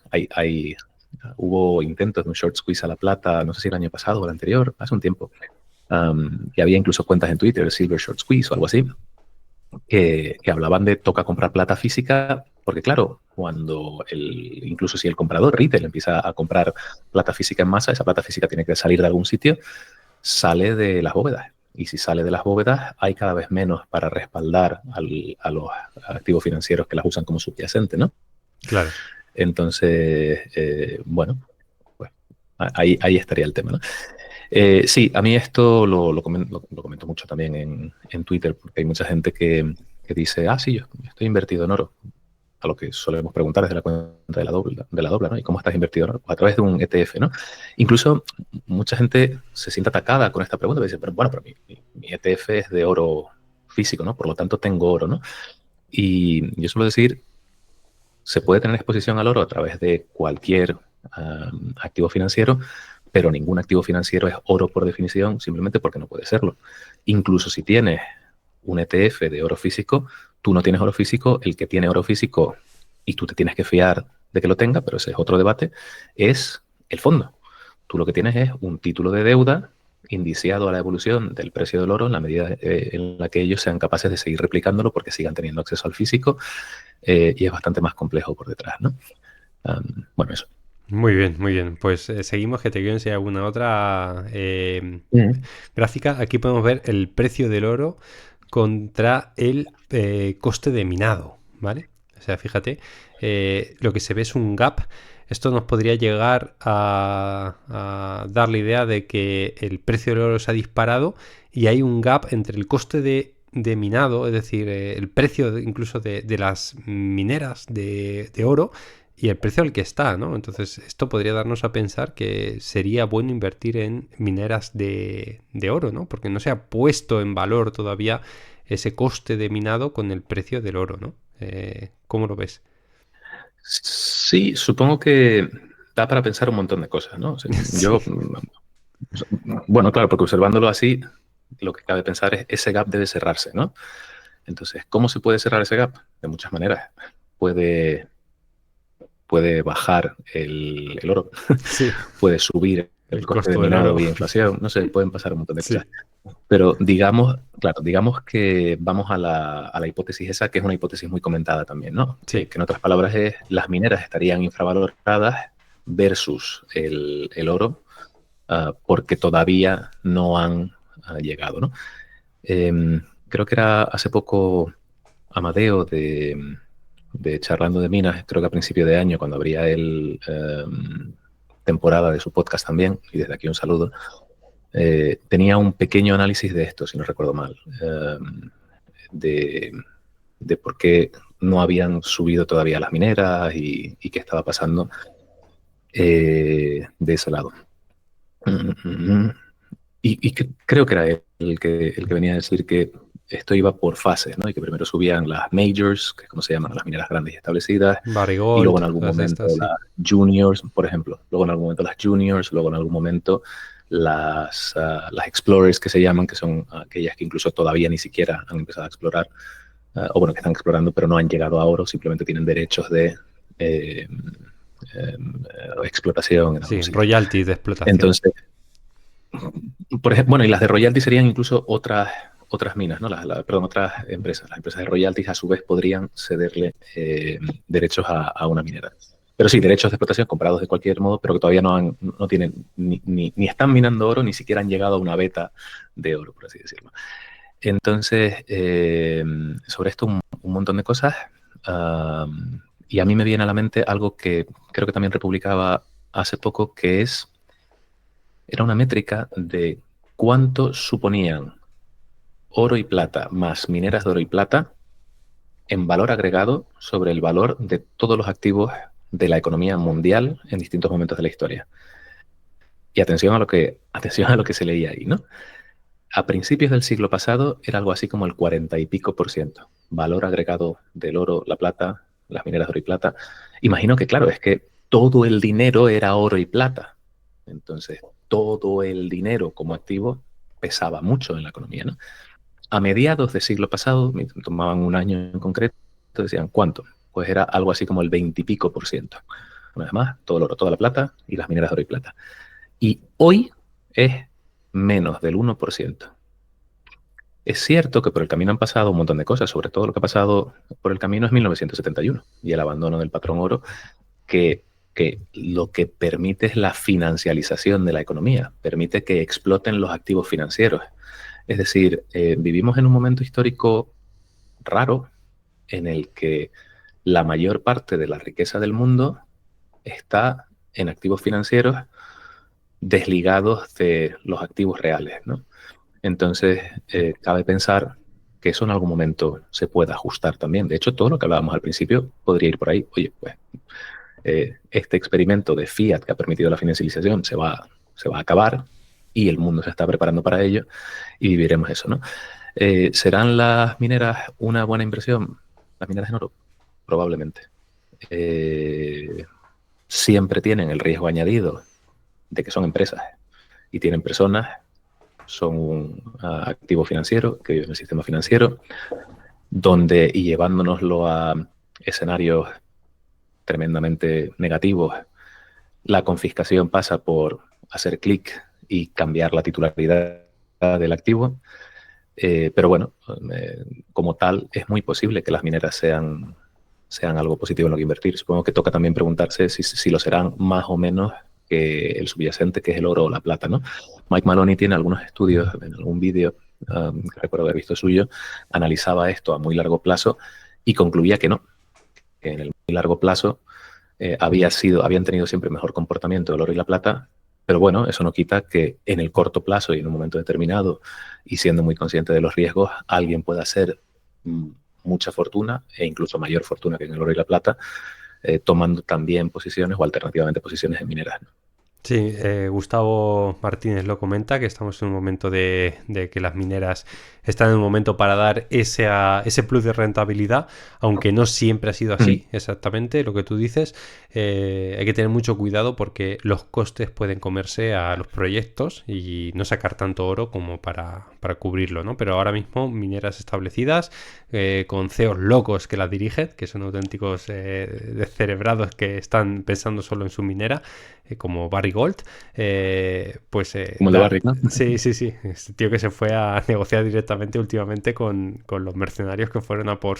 hubo intentos de un short squeeze a la plata, no sé si el año pasado o el anterior, hace un tiempo, y había incluso cuentas en Twitter, Silver Short Squeeze o algo así, que hablaban de toca comprar plata física, porque claro, incluso si el comprador retail empieza a comprar plata física en masa, esa plata física tiene que salir de algún sitio, sale de las bóvedas. Y si sale de las bóvedas, hay cada vez menos para respaldar a los activos financieros que las usan como subyacente, ¿no? Claro. Entonces, bueno, pues ahí estaría el tema, ¿no? Sí, a mí esto lo comento mucho también en Twitter, porque hay mucha gente que dice, sí, yo estoy invertido en oro. A lo que solemos preguntar desde la cuenta de la dobla, ¿no? ¿Y cómo estás invertido en oro? Pues a través de un ETF, ¿no? Incluso mucha gente se siente atacada con esta pregunta, y dice, pero mi ETF es de oro físico, ¿no? Por lo tanto, tengo oro, ¿no? Y yo suelo decir, se puede tener exposición al oro a través de cualquier activo financiero, pero ningún activo financiero es oro por definición, simplemente porque no puede serlo. Incluso si tienes un ETF de oro físico, tú no tienes oro físico, el que tiene oro físico, y tú te tienes que fiar de que lo tenga, pero ese es otro debate, es el fondo. Tú lo que tienes es un título de deuda indiciado a la evolución del precio del oro en la medida en la que ellos sean capaces de seguir replicándolo porque sigan teniendo acceso al físico, y es bastante más complejo por detrás, ¿no? Bueno, eso. Muy bien, muy bien. Pues seguimos, que te quiero enseñar alguna otra gráfica. Aquí podemos ver el precio del oro contra el coste de minado, ¿vale? O sea, fíjate, lo que se ve es un gap. Esto nos podría llegar a dar la idea de que el precio del oro se ha disparado y hay un gap entre el coste de minado, es decir, el precio incluso de las mineras de oro y el precio al que está, ¿no? Entonces esto podría darnos a pensar que sería bueno invertir en mineras de oro, ¿no? Porque no se ha puesto en valor todavía ese coste de minado con el precio del oro, ¿no? ¿Cómo lo ves? Sí, supongo que da para pensar un montón de cosas, ¿no? O sea, Sí. yo, bueno, claro, porque observándolo así, lo que cabe pensar es ese gap debe cerrarse, ¿no? Entonces, ¿cómo se puede cerrar ese gap? De muchas maneras. Puede, puede bajar el oro, Sí, puede subir el el coste de costo del minado oro. vía inflación, no sé, pueden pasar un montón de Sí, cosas. Pero digamos, claro, digamos que vamos a la hipótesis esa, que es una hipótesis muy comentada también, ¿no? sí. Que en otras palabras es, las mineras estarían infravaloradas versus el oro, porque todavía no han llegado, ¿no? Creo que era hace poco Amadeo de Charlando de Minas, creo que a principio de año, cuando abría el temporada de su podcast también, y desde aquí un saludo, tenía un pequeño análisis de esto, si no recuerdo mal, de, de por qué no habían subido todavía las mineras y qué estaba pasando de ese lado. Y creo que era él el que venía a decir que esto iba por fases, ¿no? Y que primero subían las majors, que es como se llaman las mineras grandes y establecidas, y luego Marigold, en algún todas momento estas, sí. las juniors, por ejemplo, luego en algún momento las juniors, luego en algún momento las explorers que se llaman, que son aquellas que incluso todavía ni siquiera han empezado a explorar, o bueno, que están explorando pero no han llegado a oro, simplemente tienen derechos de explotación en algún Sí, sitio. royalty de explotación. Entonces, por ejemplo, bueno, y las de royalty serían incluso otras minas, ¿no? Perdón, otras empresas. Las empresas de royalties a su vez podrían cederle derechos a una minera. Pero sí, derechos de explotación comprados de cualquier modo, pero que todavía no tienen, ni están minando oro, ni siquiera han llegado a una beta de oro, por así decirlo. Entonces, sobre esto un montón de cosas. Y a mí me viene a la mente algo que creo que también republicaba hace poco, que era una métrica de cuánto suponían oro y plata más mineras de oro y plata en valor agregado sobre el valor de todos los activos de la economía mundial en distintos momentos de la historia. Y atención a lo que se leía ahí, ¿no? A principios del siglo pasado era algo así como el 40 y pico por ciento. Valor agregado del oro, la plata, las mineras de oro y plata. Imagino que, claro, es que todo el dinero era oro y plata. Entonces, todo el dinero como activo pesaba mucho en la economía, ¿no? A mediados del siglo pasado, tomaban un año en concreto, decían, ¿cuánto? Pues era algo así como el 20 y pico por ciento. Una vez más, todo el oro, toda la plata y las mineras de oro y plata. Y hoy es menos del 1%. Es cierto que por el camino han pasado un montón de cosas, sobre todo lo que ha pasado por el camino es 1971 y el abandono del patrón oro, que lo que permite es la financialización de la economía, permite que exploten los activos financieros. Es decir, vivimos en un momento histórico raro en el que la mayor parte de la riqueza del mundo está en activos financieros desligados de los activos reales, ¿no? Entonces, cabe pensar que eso en algún momento se pueda ajustar también. De hecho, todo lo que hablábamos al principio podría ir por ahí. Oye, pues este experimento de fiat que ha permitido la financialización se va a acabar y el mundo se está preparando para ello y viviremos eso, ¿no? ¿Serán las mineras una buena inversión? Las mineras en oro, probablemente. Siempre tienen el riesgo añadido de que son empresas y tienen personas, son un activo financiero que vive en el sistema financiero, donde, y llevándonoslo a escenarios tremendamente negativos, la confiscación pasa por hacer clic y cambiar la titularidad del activo. Pero bueno, como tal, es muy posible que las mineras sean algo positivo en lo que invertir. Supongo que toca también preguntarse si lo serán más o menos que el subyacente, que es el oro o la plata, ¿no? Mike Maloney tiene algunos estudios en algún vídeo que recuerdo haber visto suyo, analizaba esto a muy largo plazo y concluía que no, que en el muy largo plazo habían tenido siempre mejor comportamiento el oro y la plata, pero bueno, eso no quita que en el corto plazo y en un momento determinado, y siendo muy consciente de los riesgos, alguien pueda hacer mucha fortuna e incluso mayor fortuna que en el oro y la plata, tomando también posiciones o alternativamente posiciones en mineras, ¿no? Sí, Gustavo Martínez lo comenta, que estamos en un momento de que las mineras están en un momento para dar ese plus de rentabilidad, aunque no siempre ha sido Mm, así, exactamente lo que tú dices. Hay que tener mucho cuidado porque los costes pueden comerse a los proyectos y no sacar tanto oro como para cubrirlo, ¿no? Pero ahora mismo mineras establecidas, con CEOs locos que las dirigen, que son auténticos descerebrados que están pensando solo en su minera, como Barry Gold, pues como el de Barrick, ¿no? sí, sí, sí, este tío que se fue a negociar directamente últimamente con los mercenarios que fueron a por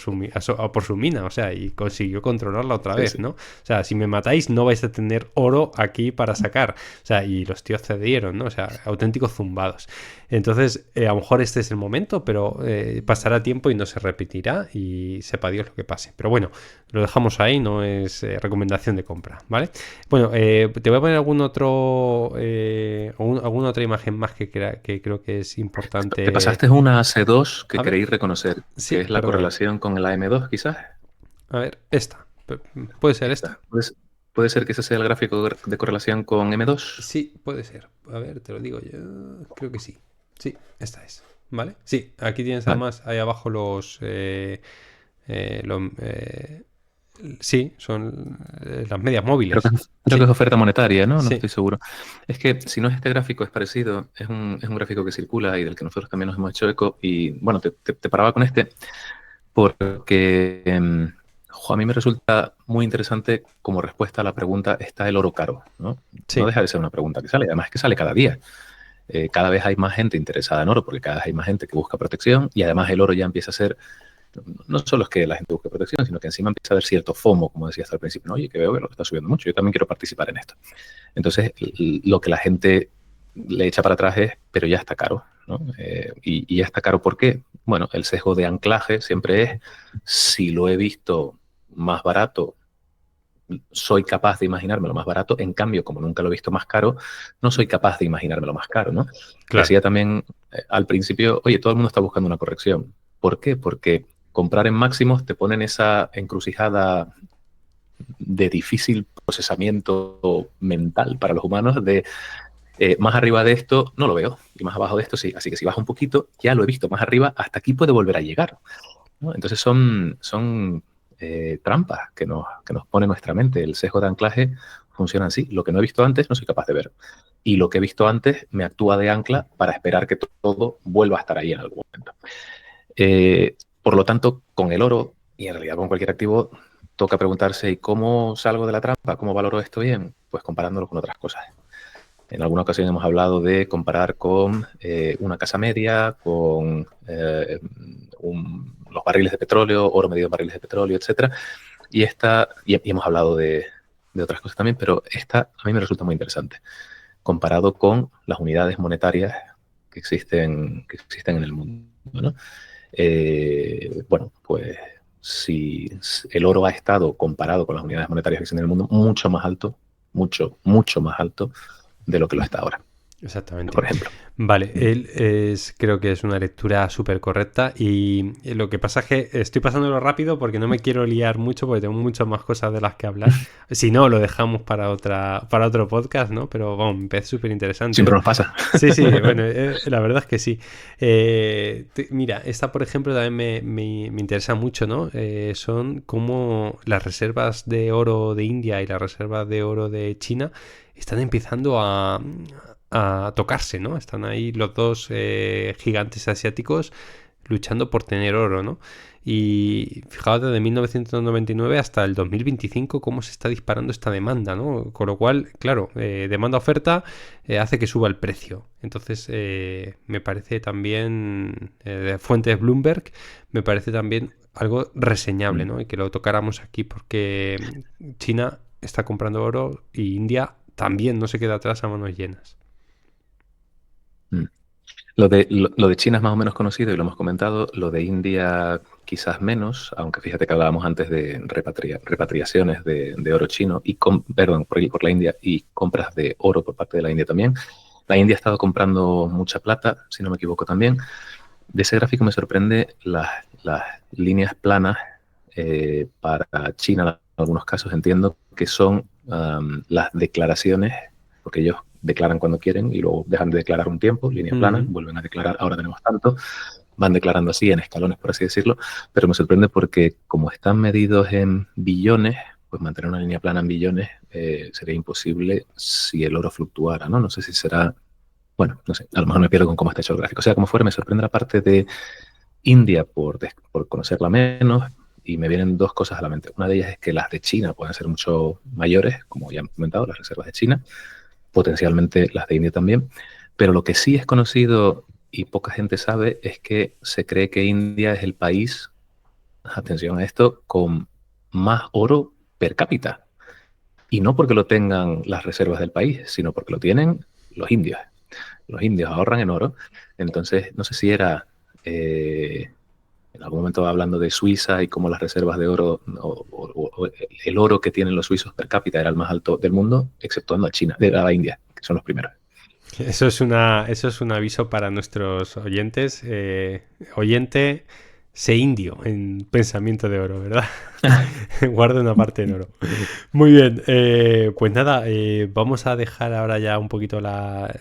a por su mina, o sea, y consiguió controlarla otra Sí, vez, sí. ¿no? O sea, si me matáis no vais a tener oro aquí para sacar, o sea, y los tíos cedieron, ¿no? O sea, auténticos zumbados. Entonces, a lo mejor este es el momento, pero pasará tiempo y no se repetirá y sepa Dios lo que pase. Pero bueno, lo dejamos ahí, no es recomendación de compra, ¿vale? Bueno, te voy a poner alguna otra imagen más que creo que es Te importante. pasaste una C2 que A ver, queréis reconocer, que sí, es la perdona. correlación con el AM2, quizás. A ver, esta. ¿Puede ser esta? Esta. Puede ser que ese sea el gráfico de correlación con M2. Sí, puede ser. A ver, te lo digo yo. Creo que sí. Sí, esta es. ¿Vale? Sí, aquí tienes Vale. además ahí abajo sí, son las medias móviles. Creo que Sí, es oferta monetaria, ¿no? No sí. estoy seguro. Es que si no es este gráfico, es parecido. Es un gráfico que circula y del que nosotros también nos hemos hecho eco. Y bueno, te paraba con este porque a mí me resulta muy interesante como respuesta a la pregunta, ¿está el oro caro? ¿No? No Sí, deja de ser una pregunta que sale. Además es que sale cada día. Cada vez hay más gente interesada en oro porque cada vez hay más gente que busca protección y además el oro ya empieza a ser, no solo es que la gente busque protección, sino que encima empieza a haber cierto FOMO, como decía hasta el principio, ¿no? Oye, que veo que lo está subiendo mucho, yo también quiero participar en esto. Entonces, lo que la gente le echa para atrás es, pero ya está caro, ¿no? Y ya está caro, ¿por qué? Bueno, el sesgo de anclaje siempre es, si lo he visto más barato, soy capaz de imaginármelo más barato, en cambio, como nunca lo he visto más caro, no soy capaz de imaginármelo más caro, ¿no? claro. Decía también al principio, oye, todo el mundo está buscando una corrección. ¿Por qué? Porque comprar en máximos te pone en esa encrucijada de difícil procesamiento mental para los humanos de más arriba de esto no lo veo y más abajo de esto sí. Así que si baja un poquito, ya lo he visto más arriba, hasta aquí puede volver a llegar, ¿no? Entonces son trampas que nos pone nuestra mente. El sesgo de anclaje funciona así. Lo que no he visto antes no soy capaz de ver. Y lo que he visto antes me actúa de ancla para esperar que todo vuelva a estar ahí en algún momento. Por lo tanto, con el oro y en realidad con cualquier activo, toca preguntarse, ¿y cómo salgo de la trampa? ¿Cómo valoro esto bien? Pues comparándolo con otras cosas. En alguna ocasión hemos hablado de comparar con una casa media, con los barriles de petróleo, oro medido en barriles de petróleo, etcétera. Y hemos hablado de otras cosas también, pero esta a mí me resulta muy interesante, comparado con las unidades monetarias que existen en el mundo, ¿no? Bueno, pues si el oro ha estado comparado con las unidades monetarias que existen en el mundo mucho más alto, mucho, mucho más alto de lo que lo está ahora, Exactamente. por ejemplo. Vale, creo que es una lectura súper correcta y lo que pasa es que estoy pasándolo rápido porque no me quiero liar mucho porque tengo muchas más cosas de las que hablar. Si no, lo dejamos para otro podcast, ¿no? Pero vamos, me parece súper interesante, Siempre ¿eh? nos pasa. Sí, sí, bueno, la verdad es que sí. Mira, esta, por ejemplo, también me interesa mucho, ¿no? Son como las reservas de oro de India y las reservas de oro de China están empezando a tocarse, ¿no? Están ahí los dos gigantes asiáticos luchando por tener oro, ¿no? Y fijaos, desde 1999 hasta el 2025 cómo se está disparando esta demanda, ¿no? Con lo cual, claro, demanda-oferta hace que suba el precio. Entonces, me parece también, de fuentes Bloomberg, me parece también algo reseñable, ¿no? Y que lo tocáramos aquí porque China está comprando oro y India también no se queda atrás a manos llenas. Lo de China es más o menos conocido y lo hemos comentado. Lo de India quizás menos, aunque fíjate que hablábamos antes de repatriaciones de oro chino y perdón, por la India y compras de oro por parte de la India también. La India ha estado comprando mucha plata, si no me equivoco también. De ese gráfico me sorprende las líneas planas para China, en algunos casos entiendo que son las declaraciones porque ellos declaran cuando quieren y luego dejan de declarar un tiempo, línea plana, vuelven a declarar, ahora tenemos tanto, van declarando así en escalones, por así decirlo, pero me sorprende porque como están medidos en billones, pues mantener una línea plana en billones sería imposible si el oro fluctuara, ¿no? No sé si será, bueno, no sé, a lo mejor me pierdo con cómo está hecho el gráfico. O sea, como fuera, me sorprende la parte de India por conocerla menos y me vienen dos cosas a la mente. Una de ellas es que las de China pueden ser mucho mayores, como ya hemos comentado, las reservas de China, potencialmente las de India también, pero lo que sí es conocido y poca gente sabe es que se cree que India es el país, atención a esto, con más oro per cápita. Y no porque lo tengan las reservas del país, sino porque lo tienen los indios. Los indios ahorran en oro. Entonces, no sé si era en algún momento hablando de Suiza y cómo las reservas de oro o el oro que tienen los suizos per cápita era el más alto del mundo, exceptuando a China, a la India, que son los primeros. Eso es un aviso para nuestros oyentes. Oyente, sé indio en pensamiento de oro, ¿verdad? Guarda una parte en oro. Muy bien, pues nada, vamos a dejar ahora ya un poquito la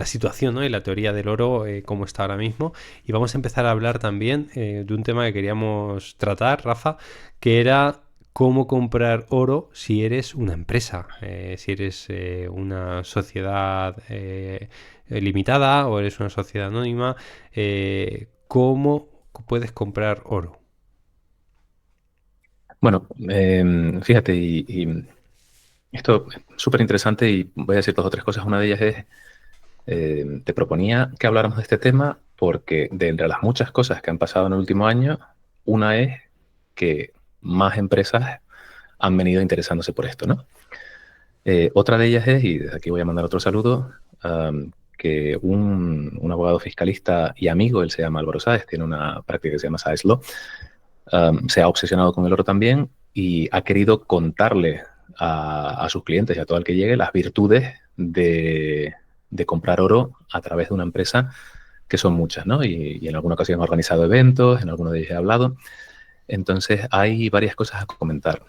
situación, ¿no? Y la teoría del oro, cómo está ahora mismo. Y vamos a empezar a hablar también de un tema que queríamos tratar, Rafa, que era cómo comprar oro si eres una empresa, si eres una sociedad limitada o eres una sociedad anónima, cómo puedes comprar oro. Bueno, fíjate, y esto es súper interesante y voy a decir dos o tres cosas. Una de ellas es, te proponía que habláramos de este tema porque de entre las muchas cosas que han pasado en el último año, una es que más empresas han venido interesándose por esto, ¿no? Otra de ellas es, y desde aquí voy a mandar otro saludo, que un abogado fiscalista y amigo, él se llama Álvaro Sáez, tiene una práctica que se llama Sáez Law, se ha obsesionado con el oro también y ha querido contarle a sus clientes y a todo el que llegue las virtudes de comprar oro a través de una empresa, que son muchas, ¿no? Y en alguna ocasión ha organizado eventos, en alguno de ellos he hablado. Entonces hay varias cosas a comentar.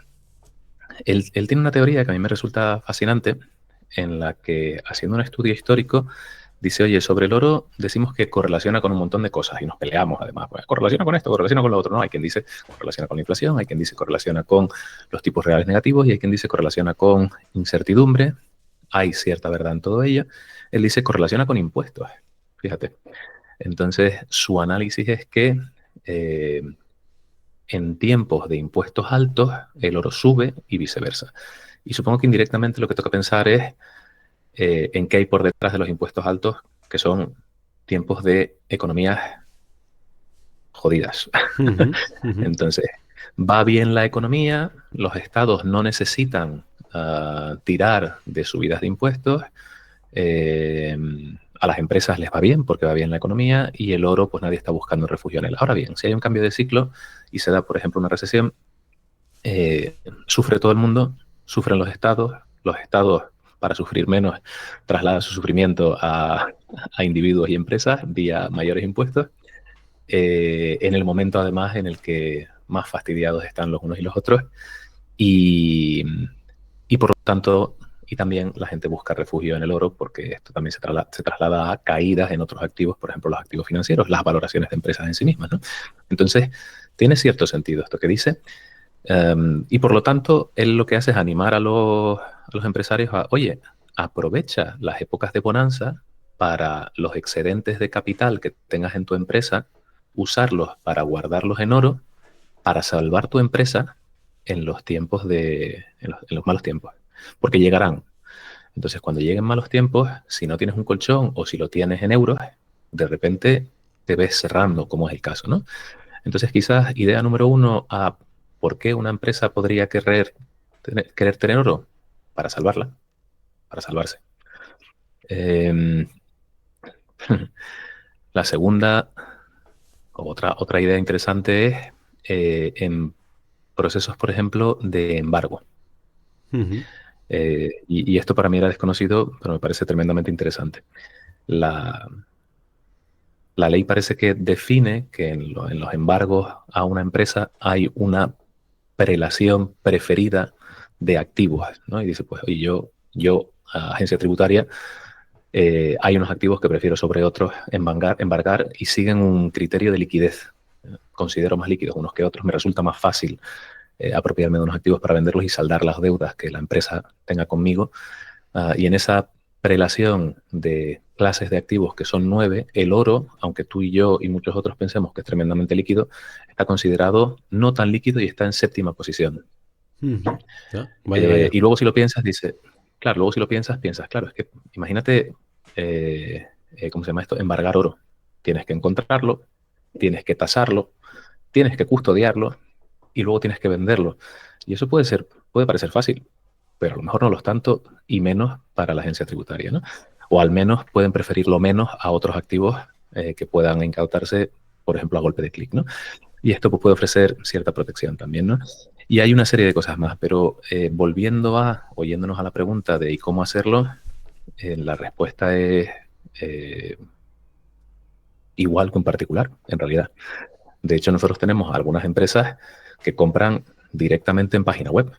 Él tiene una teoría que a mí me resulta fascinante, en la que, haciendo un estudio histórico, dice, oye, sobre el oro decimos que correlaciona con un montón de cosas y nos peleamos además. Pues, correlaciona con esto, correlaciona con lo otro. No, hay quien dice correlaciona con la inflación, hay quien dice correlaciona con los tipos reales negativos y hay quien dice correlaciona con incertidumbre. Hay cierta verdad en todo ello. Él dice correlaciona con impuestos. Fíjate. Entonces, su análisis es que en tiempos de impuestos altos, el oro sube y viceversa. Y supongo que indirectamente lo que toca pensar es en qué hay por detrás de los impuestos altos, que son tiempos de economías jodidas. Entonces, va bien la economía, los estados no necesitan tirar de subidas de impuestos, a las empresas les va bien porque va bien la economía y el oro, pues nadie está buscando refugio en él. Ahora bien, si hay un cambio de ciclo y se da, por ejemplo, una recesión, sufre todo el mundo, sufren los estados para sufrir menos trasladan su sufrimiento a individuos y empresas vía mayores impuestos, en el momento además en el que más fastidiados están los unos y los otros y, y por lo tanto y también la gente busca refugio en el oro porque esto también se traslada a caídas en otros activos, por ejemplo los activos financieros, las valoraciones de empresas en sí mismas, ¿no? Entonces tiene cierto sentido esto que dice. Y por lo tanto, él lo que hace es animar a los empresarios a, oye, aprovecha las épocas de bonanza para los excedentes de capital que tengas en tu empresa, usarlos para guardarlos en oro, para salvar tu empresa en los tiempos en los malos tiempos. Porque llegarán. Entonces, cuando lleguen malos tiempos, si no tienes un colchón o si lo tienes en euros, de repente te ves cerrando, como es el caso, ¿no? Entonces, quizás idea número uno a por qué una empresa podría querer tener oro para salvarla, para salvarse. Eh, la segunda, otra idea interesante es en procesos, por ejemplo, de embargo. Y esto para mí era desconocido, pero me parece tremendamente interesante. La, la ley parece que define que en los embargos a una empresa hay una prelación preferida de activos, ¿no? Y dice, pues, oye, yo agencia tributaria, hay unos activos que prefiero sobre otros embargar y siguen un criterio de liquidez. Considero más líquidos unos que otros. Me resulta más fácil apropiarme de unos activos para venderlos y saldar las deudas que la empresa tenga conmigo. Y en esa prelación de clases de activos que son 9, el oro, aunque tú y yo y muchos otros pensemos que es tremendamente líquido, está considerado no tan líquido y está en 7ª posición. Vaya. Y luego si lo piensas, luego si lo piensas, claro, es que imagínate, ¿cómo se llama esto? Embargar oro. Tienes que encontrarlo, tienes que tasarlo, tienes que custodiarlo y luego tienes que venderlo. Y eso puede parecer fácil, pero a lo mejor no lo es tanto y menos para la agencia tributaria, ¿no? O al menos pueden preferirlo menos a otros activos que puedan incautarse, por ejemplo, a golpe de clic, ¿no? Y esto pues, puede ofrecer cierta protección también, ¿no? Y hay una serie de cosas más, pero oyéndonos a la pregunta de ¿y cómo hacerlo? La respuesta es igual que un particular, en realidad. De hecho, nosotros tenemos algunas empresas que compran directamente en página web.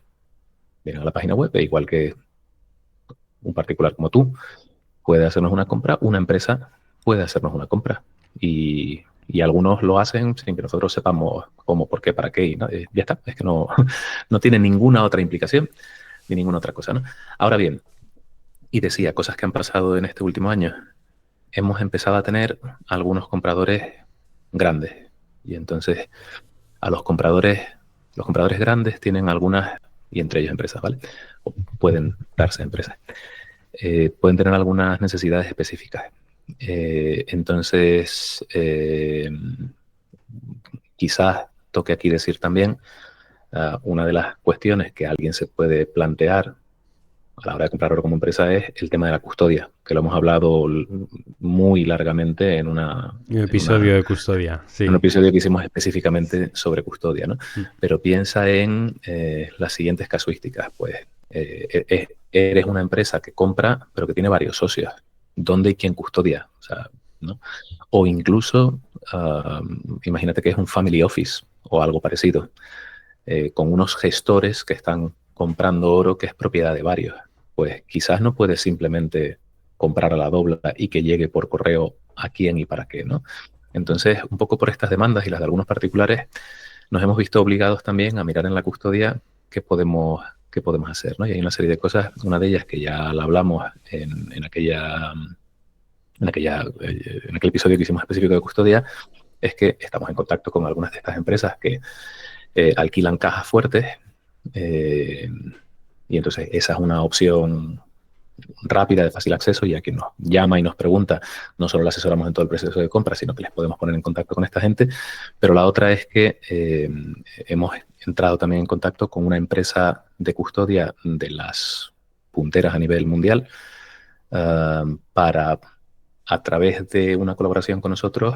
Vienen a la página web, e igual que un particular como tú puede hacernos una compra, una empresa puede hacernos una compra. Y algunos lo hacen sin que nosotros sepamos cómo, por qué, para qué. Y ya está, es que no, no tiene ninguna otra implicación ni ninguna otra cosa, ¿no? Ahora bien, y decía, cosas que han pasado en este último año. Hemos empezado a tener algunos compradores grandes. Y entonces a los compradores grandes tienen algunas, y entre ellos empresas, ¿vale? O pueden darse empresas. Pueden tener algunas necesidades específicas. Entonces, quizás toque aquí decir también una de las cuestiones que alguien se puede plantear a la hora de comprar oro como empresa es el tema de la custodia, que lo hemos hablado muy largamente en un episodio de custodia, sí. En un episodio que hicimos específicamente sobre custodia, ¿no? Pero piensa en las siguientes casuísticas. Pues eres una empresa que compra, pero que tiene varios socios. ¿Dónde y quién custodia? O sea, ¿no? O incluso, imagínate que es un family office o algo parecido, con unos gestores que están comprando oro que es propiedad de varios. Pues quizás no puedes simplemente comprar a la dobla y que llegue por correo a quién y para qué, ¿no? Entonces, un poco por estas demandas y las de algunos particulares, nos hemos visto obligados también a mirar en la custodia qué podemos hacer, ¿no? Y hay una serie de cosas, una de ellas que ya la hablamos en aquel episodio que hicimos específico de custodia, es que estamos en contacto con algunas de estas empresas que alquilan cajas fuertes, y entonces esa es una opción rápida, de fácil acceso, y a quien nos llama y nos pregunta, no solo le asesoramos en todo el proceso de compra, sino que les podemos poner en contacto con esta gente. Pero la otra es que hemos entrado también en contacto con una empresa de custodia de las punteras a nivel mundial para, a través de una colaboración con nosotros,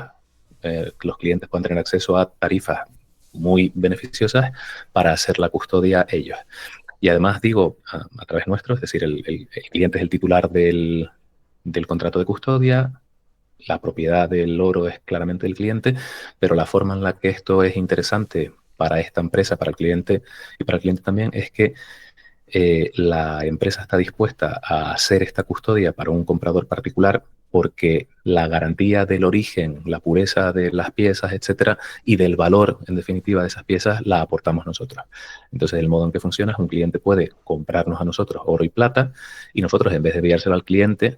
los clientes puedan tener acceso a tarifas muy beneficiosas para hacer la custodia ellos. Y además digo, a través nuestro, es decir, el cliente es el titular del contrato de custodia, la propiedad del oro es claramente del cliente, pero la forma en la que esto es interesante para esta empresa, para el cliente y para el cliente también, es que la empresa está dispuesta a hacer esta custodia para un comprador particular porque la garantía del origen, la pureza de las piezas, etcétera, y del valor, en definitiva, de esas piezas, la aportamos nosotros. Entonces, el modo en que funciona es un cliente puede comprarnos a nosotros oro y plata y nosotros, en vez de enviárselo al cliente,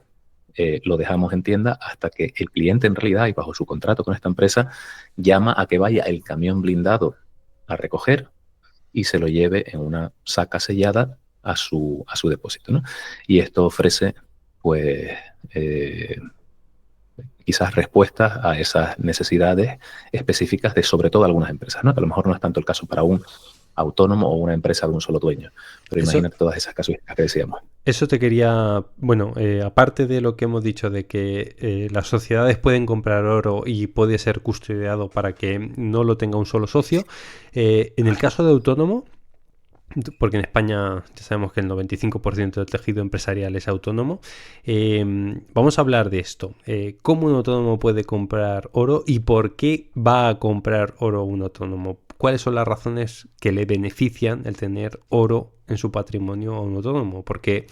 lo dejamos en tienda hasta que el cliente, en realidad, y bajo su contrato con esta empresa, llama a que vaya el camión blindado a recoger y se lo lleve en una saca sellada a su depósito, ¿no? Y esto ofrece, pues, quizás respuestas a esas necesidades específicas de, sobre todo, algunas empresas, ¿no? Que a lo mejor no es tanto el caso para un autónomo o una empresa de un solo dueño, pero imagínate todas esas casuísticas que decíamos. Eso te quería, bueno, aparte de lo que hemos dicho de que las sociedades pueden comprar oro y puede ser custodiado para que no lo tenga un solo socio, en el caso de autónomo, porque en España ya sabemos que el 95% del tejido empresarial es autónomo, vamos a hablar de esto. ¿Cómo un autónomo puede comprar oro y por qué va a comprar oro un autónomo? ¿Cuáles son las razones que le benefician el tener oro en su patrimonio a un autónomo? Porque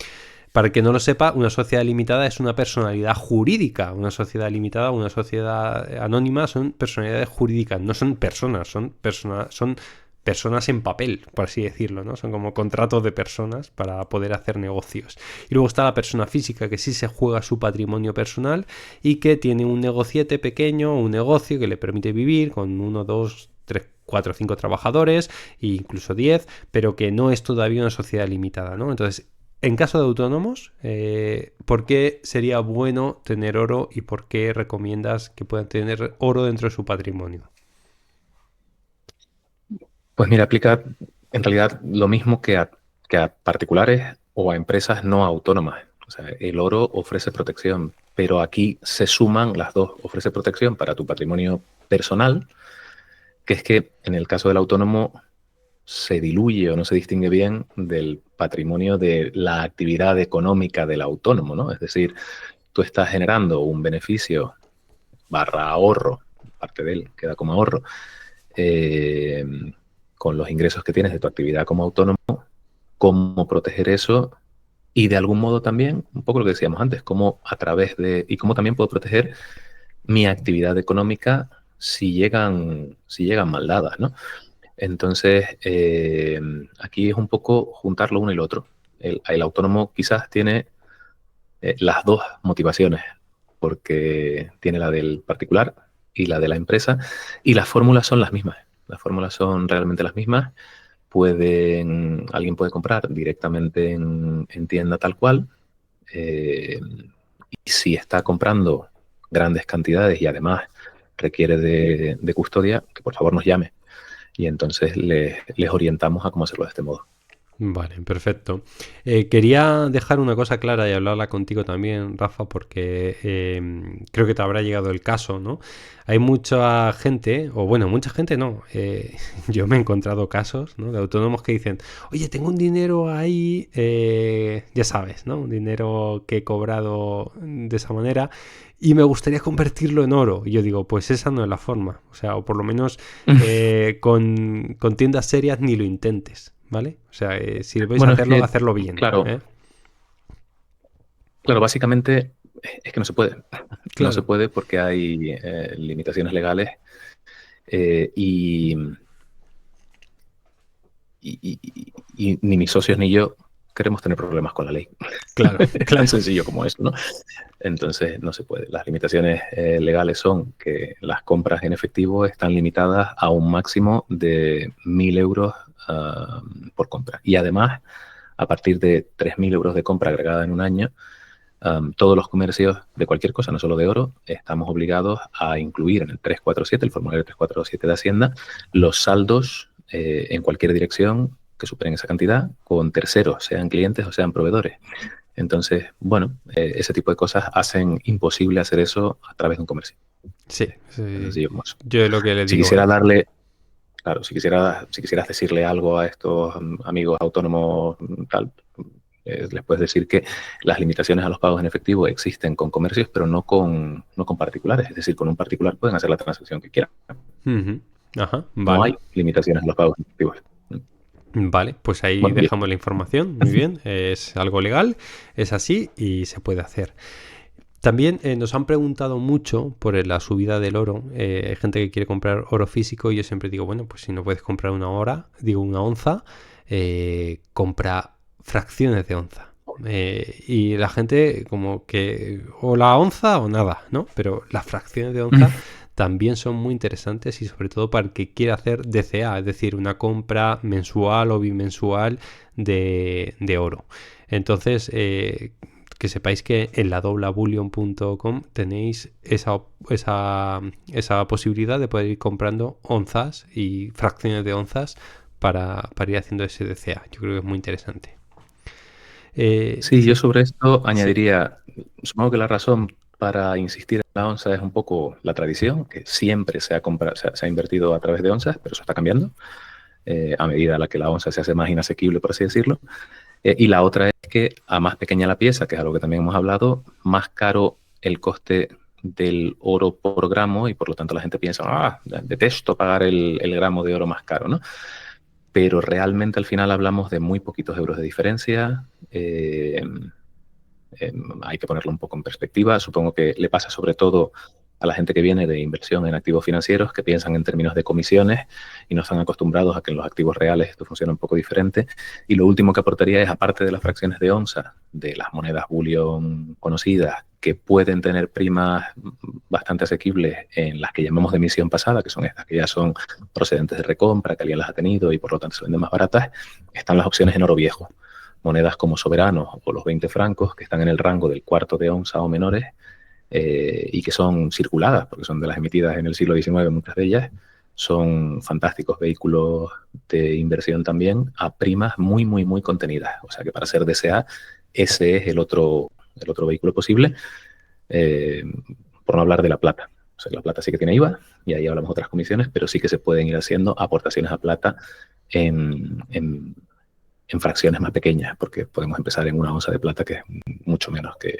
Para el que no lo sepa, una sociedad limitada es una personalidad jurídica. Una sociedad limitada, una sociedad anónima son personalidades jurídicas, no son personas, son personas en papel, por así decirlo, ¿no? Son como contratos de personas para poder hacer negocios. Y luego está la persona física, que sí se juega su patrimonio personal y que tiene un negociete pequeño, un negocio que le permite vivir con 1, 2, 3, 4, 5 trabajadores e incluso 10, pero que no es todavía una sociedad limitada, ¿no? Entonces, en caso de autónomos, ¿por qué sería bueno tener oro y por qué recomiendas que puedan tener oro dentro de su patrimonio? Pues mira, aplica en realidad lo mismo que a particulares o a empresas no autónomas. O sea, el oro ofrece protección, pero aquí se suman las dos. Ofrece protección para tu patrimonio personal, que es que en el caso del autónomo se diluye o no se distingue bien del patrimonio de la actividad económica del autónomo, ¿no? Es decir, tú estás generando un beneficio barra ahorro, parte de él queda como ahorro, eh, con los ingresos que tienes de tu actividad como autónomo, cómo proteger eso y de algún modo también, un poco lo que decíamos antes, cómo a través de, y cómo también puedo proteger mi actividad económica si llegan mal dadas, ¿no? Entonces, aquí es un poco juntar lo uno y lo otro. El autónomo quizás tiene las dos motivaciones, porque tiene la del particular y la de la empresa, y las fórmulas son las mismas. Las fórmulas son realmente las mismas. Alguien puede comprar directamente en tienda tal cual, eh, y si está comprando grandes cantidades y además requiere de custodia, que por favor nos llame y entonces les orientamos a cómo hacerlo de este modo. Vale, perfecto. Quería dejar una cosa clara y hablarla contigo también, Rafa, porque creo que te habrá llegado el caso, ¿no? Hay mucha gente, o bueno, mucha gente no. Yo me he encontrado casos, ¿no? De autónomos que dicen, oye, tengo un dinero ahí, ya sabes, ¿no? Un dinero que he cobrado de esa manera y me gustaría convertirlo en oro. Y yo digo, pues esa no es la forma. O sea, o por lo menos con tiendas serias ni lo intentes. ¿Vale? O sea, si vais a Bueno, es hacerlo, que, hacerlo bien. claro, ¿Eh? claro, básicamente es que no se puede. No se Claro, puede porque hay limitaciones legales eh, y, y ni mis socios ni yo queremos tener problemas con la ley. claro, Tan claro. sencillo como eso, ¿no? Entonces no se puede. Las limitaciones legales son que las compras en efectivo están limitadas a un máximo de 1.000 euros por compra. Y además, a partir de 3.000 euros de compra agregada en un año, todos los comercios de cualquier cosa, no solo de oro, estamos obligados a incluir en el 347, el formulario 347 de Hacienda, los saldos en cualquier dirección que superen esa cantidad con terceros, sean clientes o sean proveedores. Entonces, bueno, ese tipo de cosas hacen imposible hacer eso a través de un comercio. Sí, Tan sí. sencillo como eso. Yo es lo que le Si digo, quisiera ¿eh? darle, claro, si quisieras decirle algo a estos amigos autónomos, tal, les puedes decir que las limitaciones a los pagos en efectivo existen con comercios, pero no con particulares. Es decir, con un particular pueden hacer la transacción que quieran. Ujú. Ajá, No vale. hay limitaciones a los pagos en efectivo. Vale, pues ahí Bueno, bien. dejamos la información. Muy bien, es algo legal, es así y se puede hacer. También nos han preguntado mucho por la subida del oro. Hay gente que quiere comprar oro físico y yo siempre digo, bueno, pues si no puedes comprar una onza, compra fracciones de onza. Y la gente como que o la onza o nada, ¿no? Pero las fracciones de onza también son muy interesantes y sobre todo para el que quiera hacer DCA, es decir, una compra mensual o bimensual de oro. Entonces, que sepáis que en la doblabullion.com tenéis esa posibilidad de poder ir comprando onzas y fracciones de onzas para ir haciendo ese DCA. Yo creo que es muy interesante. Sí, yo Sí, sobre esto sí, añadiría, supongo que la razón para insistir en la onza es un poco la tradición, que siempre se ha invertido a través de onzas, pero eso está cambiando a medida la que la onza se hace más inasequible, por así decirlo. Y la otra es que a más pequeña la pieza, que es algo que también hemos hablado, más caro el coste del oro por gramo y por lo tanto la gente piensa, detesto pagar el gramo de oro más caro, ¿no? Pero realmente al final hablamos de muy poquitos euros de diferencia. hay que ponerlo un poco en perspectiva. Supongo que le pasa sobre todo a la gente que viene de inversión en activos financieros, que piensan en términos de comisiones y no están acostumbrados a que en los activos reales esto funciona un poco diferente. Y lo último que aportaría es, aparte de las fracciones de onza, de las monedas bullion conocidas, que pueden tener primas bastante asequibles en las que llamamos de emisión pasada, que son estas que ya son procedentes de recompra, que alguien las ha tenido y por lo tanto se venden más baratas, están las opciones en oro viejo. Monedas como soberanos o los 20 francos, que están en el rango del cuarto de onza o menores, y que son circuladas, porque son de las emitidas en el siglo XIX, muchas de ellas, son fantásticos vehículos de inversión también a primas muy, muy, muy contenidas. O sea que para ser DCA, ese es el otro vehículo posible, por no hablar de la plata. O sea, la plata sí que tiene IVA, y ahí hablamos de otras comisiones, pero sí que se pueden ir haciendo aportaciones a plata en fracciones más pequeñas, porque podemos empezar en una onza de plata, que es mucho menos que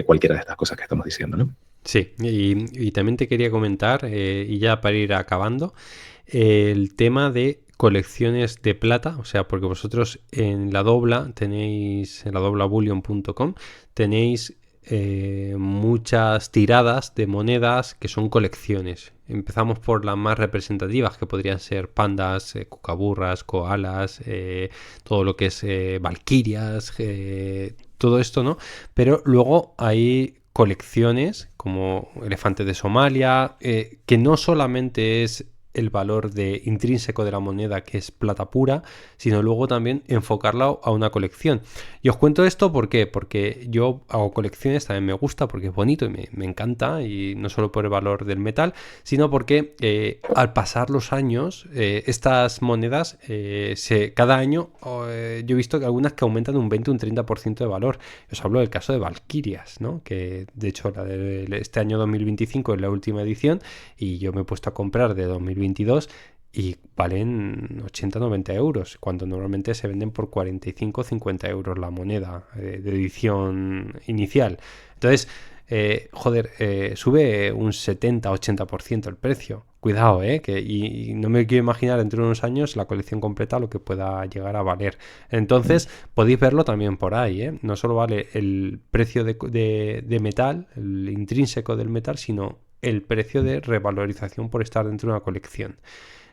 cualquiera de estas cosas que estamos diciendo, ¿no? Sí, y también te quería comentar, y ya para ir acabando, el tema de colecciones de plata, o sea, porque vosotros en la dobla tenéis, en la doblabullion.com, tenéis muchas tiradas de monedas que son colecciones. Empezamos por las más representativas, que podrían ser pandas, cucaburras, koalas, todo lo que es valquirias, todo esto, ¿no? Pero luego hay colecciones como elefante de Somalia, que no solamente es el valor intrínseco de la moneda, que es plata pura, sino luego también enfocarla a una colección. Y os cuento esto ¿por qué? Porque yo hago colecciones, también me gusta, porque es bonito y me encanta, y no solo por el valor del metal, sino porque al pasar los años, estas monedas, cada año yo he visto que algunas que aumentan un 20 o un 30% de valor. Os hablo del caso de Valkyrias, ¿no? Que de hecho la de este año 2025 es la última edición, y yo me he puesto a comprar de 2022 y valen 80-90 euros, cuando normalmente se venden por 45-50 euros la moneda de edición inicial. Entonces, sube un 70-80% el precio. Cuidado, y no me quiero imaginar dentro de unos años la colección completa lo que pueda llegar a valer. Entonces, podéis verlo también por ahí, No solo vale el precio de metal, el intrínseco del metal, sino el precio de revalorización por estar dentro de una colección.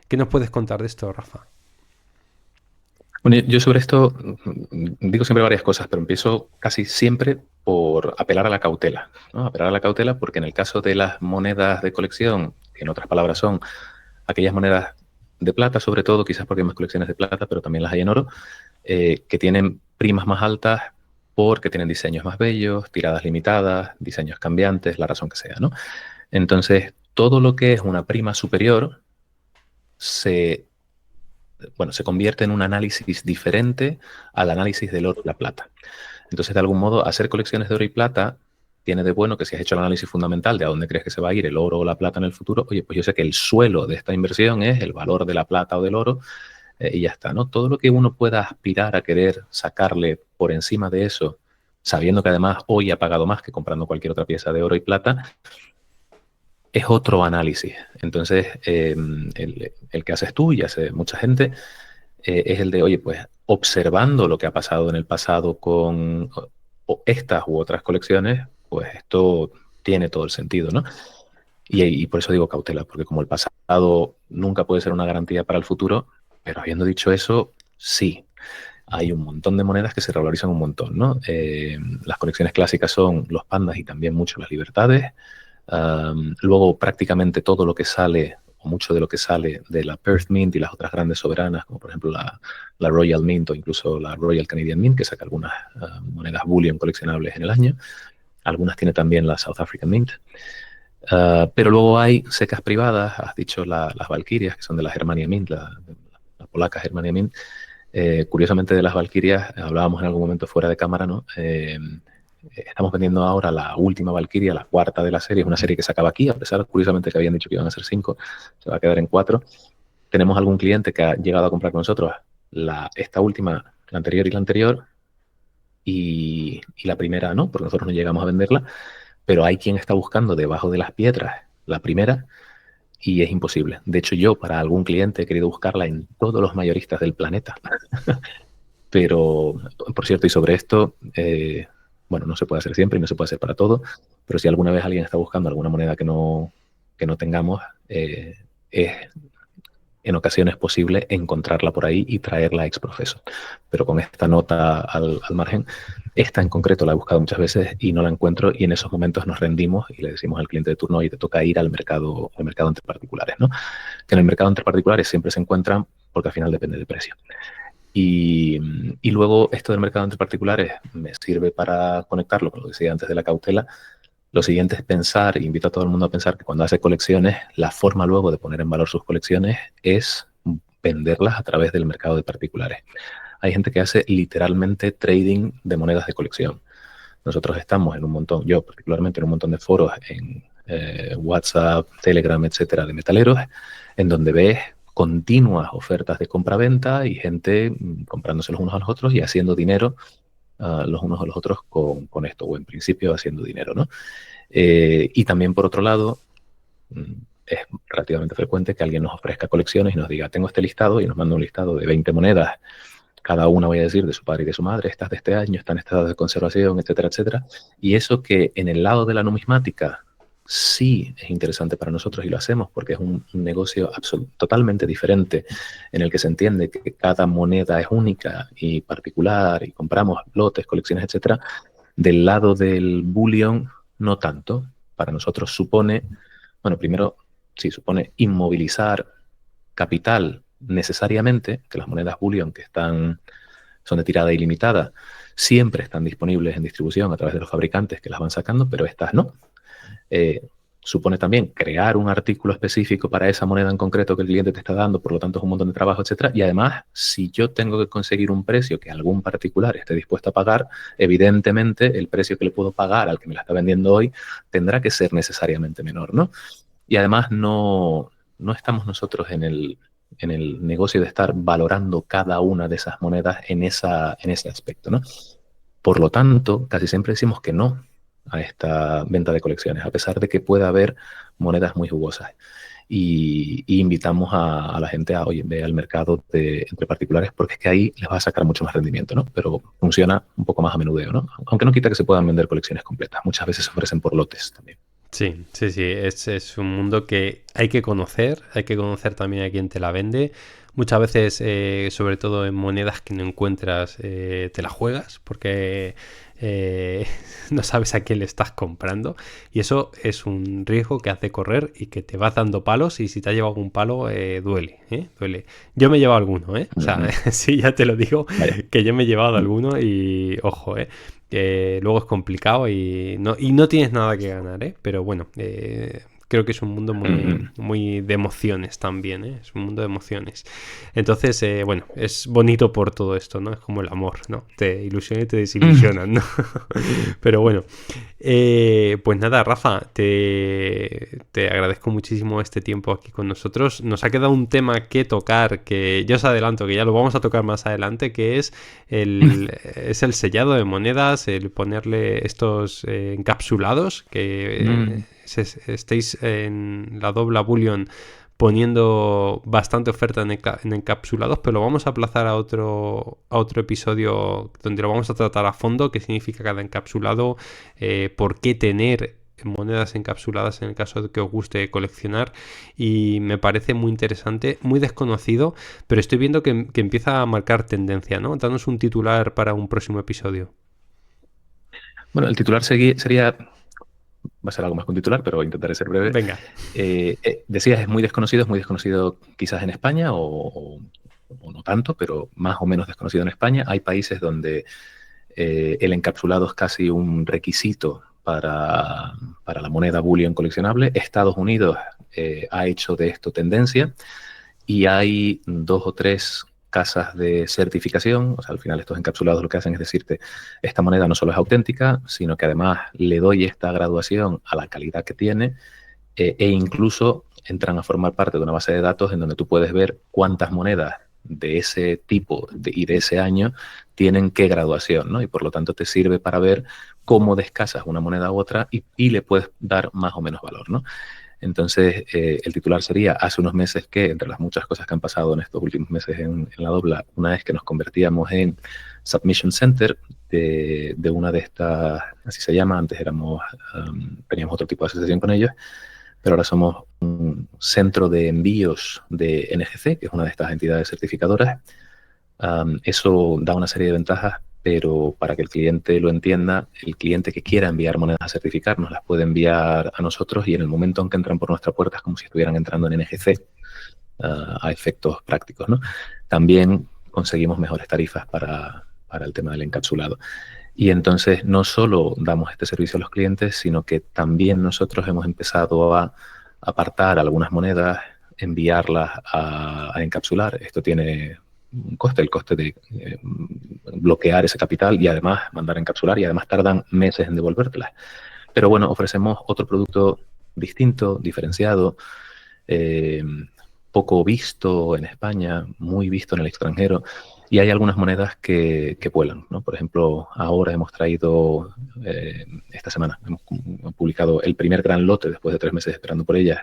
¿Qué nos puedes contar de esto, Rafa? Bueno, yo sobre esto digo siempre varias cosas, pero empiezo casi siempre por apelar a la cautela, ¿no? Apelar a la cautela porque en el caso de las monedas de colección, que en otras palabras son aquellas monedas de plata, sobre todo, quizás porque hay más colecciones de plata, pero también las hay en oro, que tienen primas más altas porque tienen diseños más bellos, tiradas limitadas, diseños cambiantes, la razón que sea, ¿no? Entonces, todo lo que es una prima superior se convierte en un análisis diferente al análisis del oro y la plata. Entonces, de algún modo, hacer colecciones de oro y plata tiene de bueno que si has hecho el análisis fundamental de a dónde crees que se va a ir el oro o la plata en el futuro, oye, pues yo sé que el suelo de esta inversión es el valor de la plata o del oro, y ya está, ¿no? Todo lo que uno pueda aspirar a querer sacarle por encima de eso, sabiendo que además hoy ha pagado más que comprando cualquier otra pieza de oro y plata, es otro análisis. Entonces, el que haces tú y hace mucha gente es el de, oye, pues observando lo que ha pasado en el pasado con estas u otras colecciones, pues esto tiene todo el sentido, ¿no? Y por eso digo cautela, porque como el pasado nunca puede ser una garantía para el futuro, pero habiendo dicho eso, sí, hay un montón de monedas que se revalorizan un montón, ¿no? Las colecciones clásicas son los pandas y también mucho las libertades. Luego prácticamente todo lo que sale, o mucho de lo que sale de la Perth Mint y las otras grandes soberanas, como por ejemplo la Royal Mint o incluso la Royal Canadian Mint, que saca algunas monedas bullion coleccionables en el año. Algunas tiene también la South African Mint. Pero luego hay secas privadas, has dicho las Valquirias, que son de la Germania Mint, la polaca Germania Mint. Curiosamente de las Valquirias, hablábamos en algún momento fuera de cámara, ¿no? Estamos vendiendo ahora la última Valkyria, la cuarta de la serie. Es una serie que se acaba aquí, a pesar, curiosamente, que habían dicho que iban a ser 5. Se va a quedar en 4. Tenemos algún cliente que ha llegado a comprar con nosotros esta última, la anterior y la anterior, y la primera no, porque nosotros no llegamos a venderla, pero hay quien está buscando debajo de las piedras la primera y es imposible. De hecho, yo para algún cliente he querido buscarla en todos los mayoristas del planeta. Pero, por cierto, y sobre esto, bueno, no se puede hacer siempre y no se puede hacer para todo, pero si alguna vez alguien está buscando alguna moneda que no tengamos, es en ocasiones posible encontrarla por ahí y traerla ex profeso. Pero con esta nota al margen, esta en concreto la he buscado muchas veces y no la encuentro, y en esos momentos nos rendimos y le decimos al cliente de turno: y te toca ir al mercado entre particulares, ¿no? Que en el mercado entre particulares siempre se encuentran, porque al final depende del precio. Y luego esto del mercado entre particulares me sirve para conectarlo con lo que decía antes de la cautela. Lo siguiente es pensar, invito a todo el mundo a pensar que cuando hace colecciones, la forma luego de poner en valor sus colecciones es venderlas a través del mercado de particulares. Hay gente que hace literalmente trading de monedas de colección. Nosotros estamos en un montón, yo particularmente en un montón de foros en WhatsApp, Telegram, etcétera, de metaleros, en donde ves continuas ofertas de compra-venta y gente comprándose los unos a los otros y haciendo dinero los unos a los otros con esto, o en principio haciendo dinero, ¿no? Y también, por otro lado, es relativamente frecuente que alguien nos ofrezca colecciones y nos diga: tengo este listado, y nos manda un listado de 20 monedas, cada una, voy a decir, de su padre y de su madre, estas de este año, están en estado de conservación, etcétera, etcétera. Y eso, que en el lado de la numismática sí es interesante para nosotros y lo hacemos porque es un negocio totalmente diferente, en el que se entiende que cada moneda es única y particular y compramos lotes, colecciones, etcétera. Del lado del bullion, no tanto. Para nosotros supone, bueno, primero, sí, supone inmovilizar capital necesariamente, que las monedas bullion son de tirada ilimitada, siempre están disponibles en distribución a través de los fabricantes que las van sacando, pero estas no. Supone también crear un artículo específico para esa moneda en concreto que el cliente te está dando, por lo tanto es un montón de trabajo, etcétera. Y además, si yo tengo que conseguir un precio que algún particular esté dispuesto a pagar, evidentemente el precio que le puedo pagar al que me la está vendiendo hoy tendrá que ser necesariamente menor, ¿no? Y además no estamos nosotros en el negocio de estar valorando cada una de esas monedas en ese aspecto, ¿no? Por lo tanto, casi siempre decimos que no a esta venta de colecciones, a pesar de que pueda haber monedas muy jugosas. Y invitamos a la gente a, oye, ve al mercado entre particulares, porque es que ahí les va a sacar mucho más rendimiento, ¿no? Pero funciona un poco más a menudeo, ¿no? Aunque no quita que se puedan vender colecciones completas. Muchas veces se ofrecen por lotes también. Sí, sí, sí, es un mundo que hay que conocer también a quien te la vende. Muchas veces, sobre todo en monedas que no encuentras, te la juegas porque no sabes a quién le estás comprando, y eso es un riesgo que hace correr y que te vas dando palos, y si te ha llevado algún palo, duele, duele. Yo me he llevado alguno, o sea, sí, ya te lo digo, que yo me he llevado alguno y ojo, que luego es complicado y no tienes nada que ganar, pero bueno, creo que es un mundo muy de emociones también, es un mundo de emociones. Entonces, bueno, es bonito por todo esto, ¿no? Es como el amor, ¿no? Te ilusiona y te desilusionan, ¿no? Pero bueno, pues nada, Rafa, te agradezco muchísimo este tiempo aquí con nosotros. Nos ha quedado un tema que tocar, que yo os adelanto, que ya lo vamos a tocar más adelante, que es el sellado de monedas, el ponerle estos encapsulados, que estéis en la Dobla Bullion poniendo bastante oferta en encapsulados, pero lo vamos a aplazar a otro episodio donde lo vamos a tratar a fondo, qué significa cada encapsulado, por qué tener monedas encapsuladas en el caso de que os guste coleccionar, y me parece muy interesante, muy desconocido, pero estoy viendo que empieza a marcar tendencia, ¿no? Danos un titular para un próximo episodio. Bueno, el titular sería, va a ser algo más que un titular, pero intentaré ser breve. Venga. Decías, es muy desconocido quizás en España, o no tanto, pero más o menos desconocido en España. Hay países donde el encapsulado es casi un requisito para la moneda bullion coleccionable. Estados Unidos ha hecho de esto tendencia, y hay 2 o 3 casas de certificación. O sea, al final estos encapsulados lo que hacen es decirte: esta moneda no solo es auténtica, sino que además le doy esta graduación a la calidad que tiene, e incluso entran a formar parte de una base de datos en donde tú puedes ver cuántas monedas de ese tipo y de ese año tienen qué graduación, ¿no? Y por lo tanto te sirve para ver cómo descasas una moneda u otra y le puedes dar más o menos valor, ¿no? Entonces, el titular sería, hace unos meses que, entre las muchas cosas que han pasado en estos últimos meses en la Dobla, una vez que nos convertíamos en Submission Center de una de estas, así se llama, antes teníamos otro tipo de asociación con ellos, pero ahora somos un centro de envíos de NGC, que es una de estas entidades certificadoras. Eso da una serie de ventajas, pero para que el cliente lo entienda, el cliente que quiera enviar monedas a certificar nos las puede enviar a nosotros y en el momento en que entran por nuestra puerta es como si estuvieran entrando en NGC a efectos prácticos, ¿no? También conseguimos mejores tarifas para el tema del encapsulado. Y entonces no solo damos este servicio a los clientes, sino que también nosotros hemos empezado a apartar algunas monedas, enviarlas a encapsular. Esto tiene un coste, el coste de bloquear ese capital y además mandar a encapsular y además tardan meses en devolvértelas. Pero bueno, ofrecemos otro producto distinto, diferenciado, poco visto en España, muy visto en el extranjero. Y hay algunas monedas que vuelan, ¿no? Por ejemplo, ahora hemos traído, esta semana, hemos publicado el primer gran lote después de 3 meses esperando por ellas.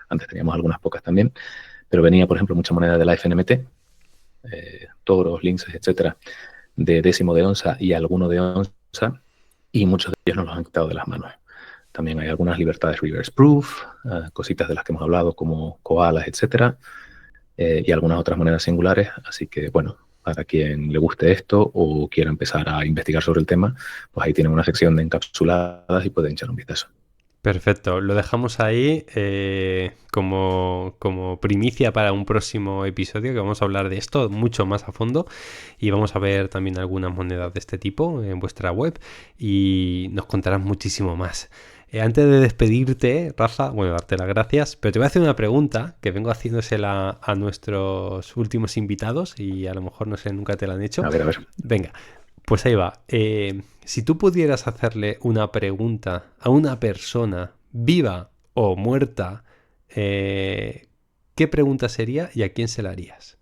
Antes teníamos algunas pocas también, pero venía, por ejemplo, mucha moneda de la FNMT, toros, linces, etcétera, de décimo de onza y alguno de onza, y muchos de ellos nos los han quitado de las manos. También hay algunas libertades reverse proof, cositas de las que hemos hablado como koalas, etcétera, y algunas otras monedas singulares. Así que, bueno, para quien le guste esto o quiera empezar a investigar sobre el tema, pues ahí tienen una sección de encapsuladas y pueden echar un vistazo. Perfecto, lo dejamos ahí como primicia para un próximo episodio, que vamos a hablar de esto mucho más a fondo y vamos a ver también algunas monedas de este tipo en vuestra web y nos contarás muchísimo más. Antes de despedirte, Rafa, bueno, darte las gracias, pero te voy a hacer una pregunta que vengo haciéndosela a nuestros últimos invitados y a lo mejor, no sé, nunca te la han hecho. A ver. Venga, pues ahí va. Si tú pudieras hacerle una pregunta a una persona viva o muerta, ¿qué pregunta sería y a quién se la harías?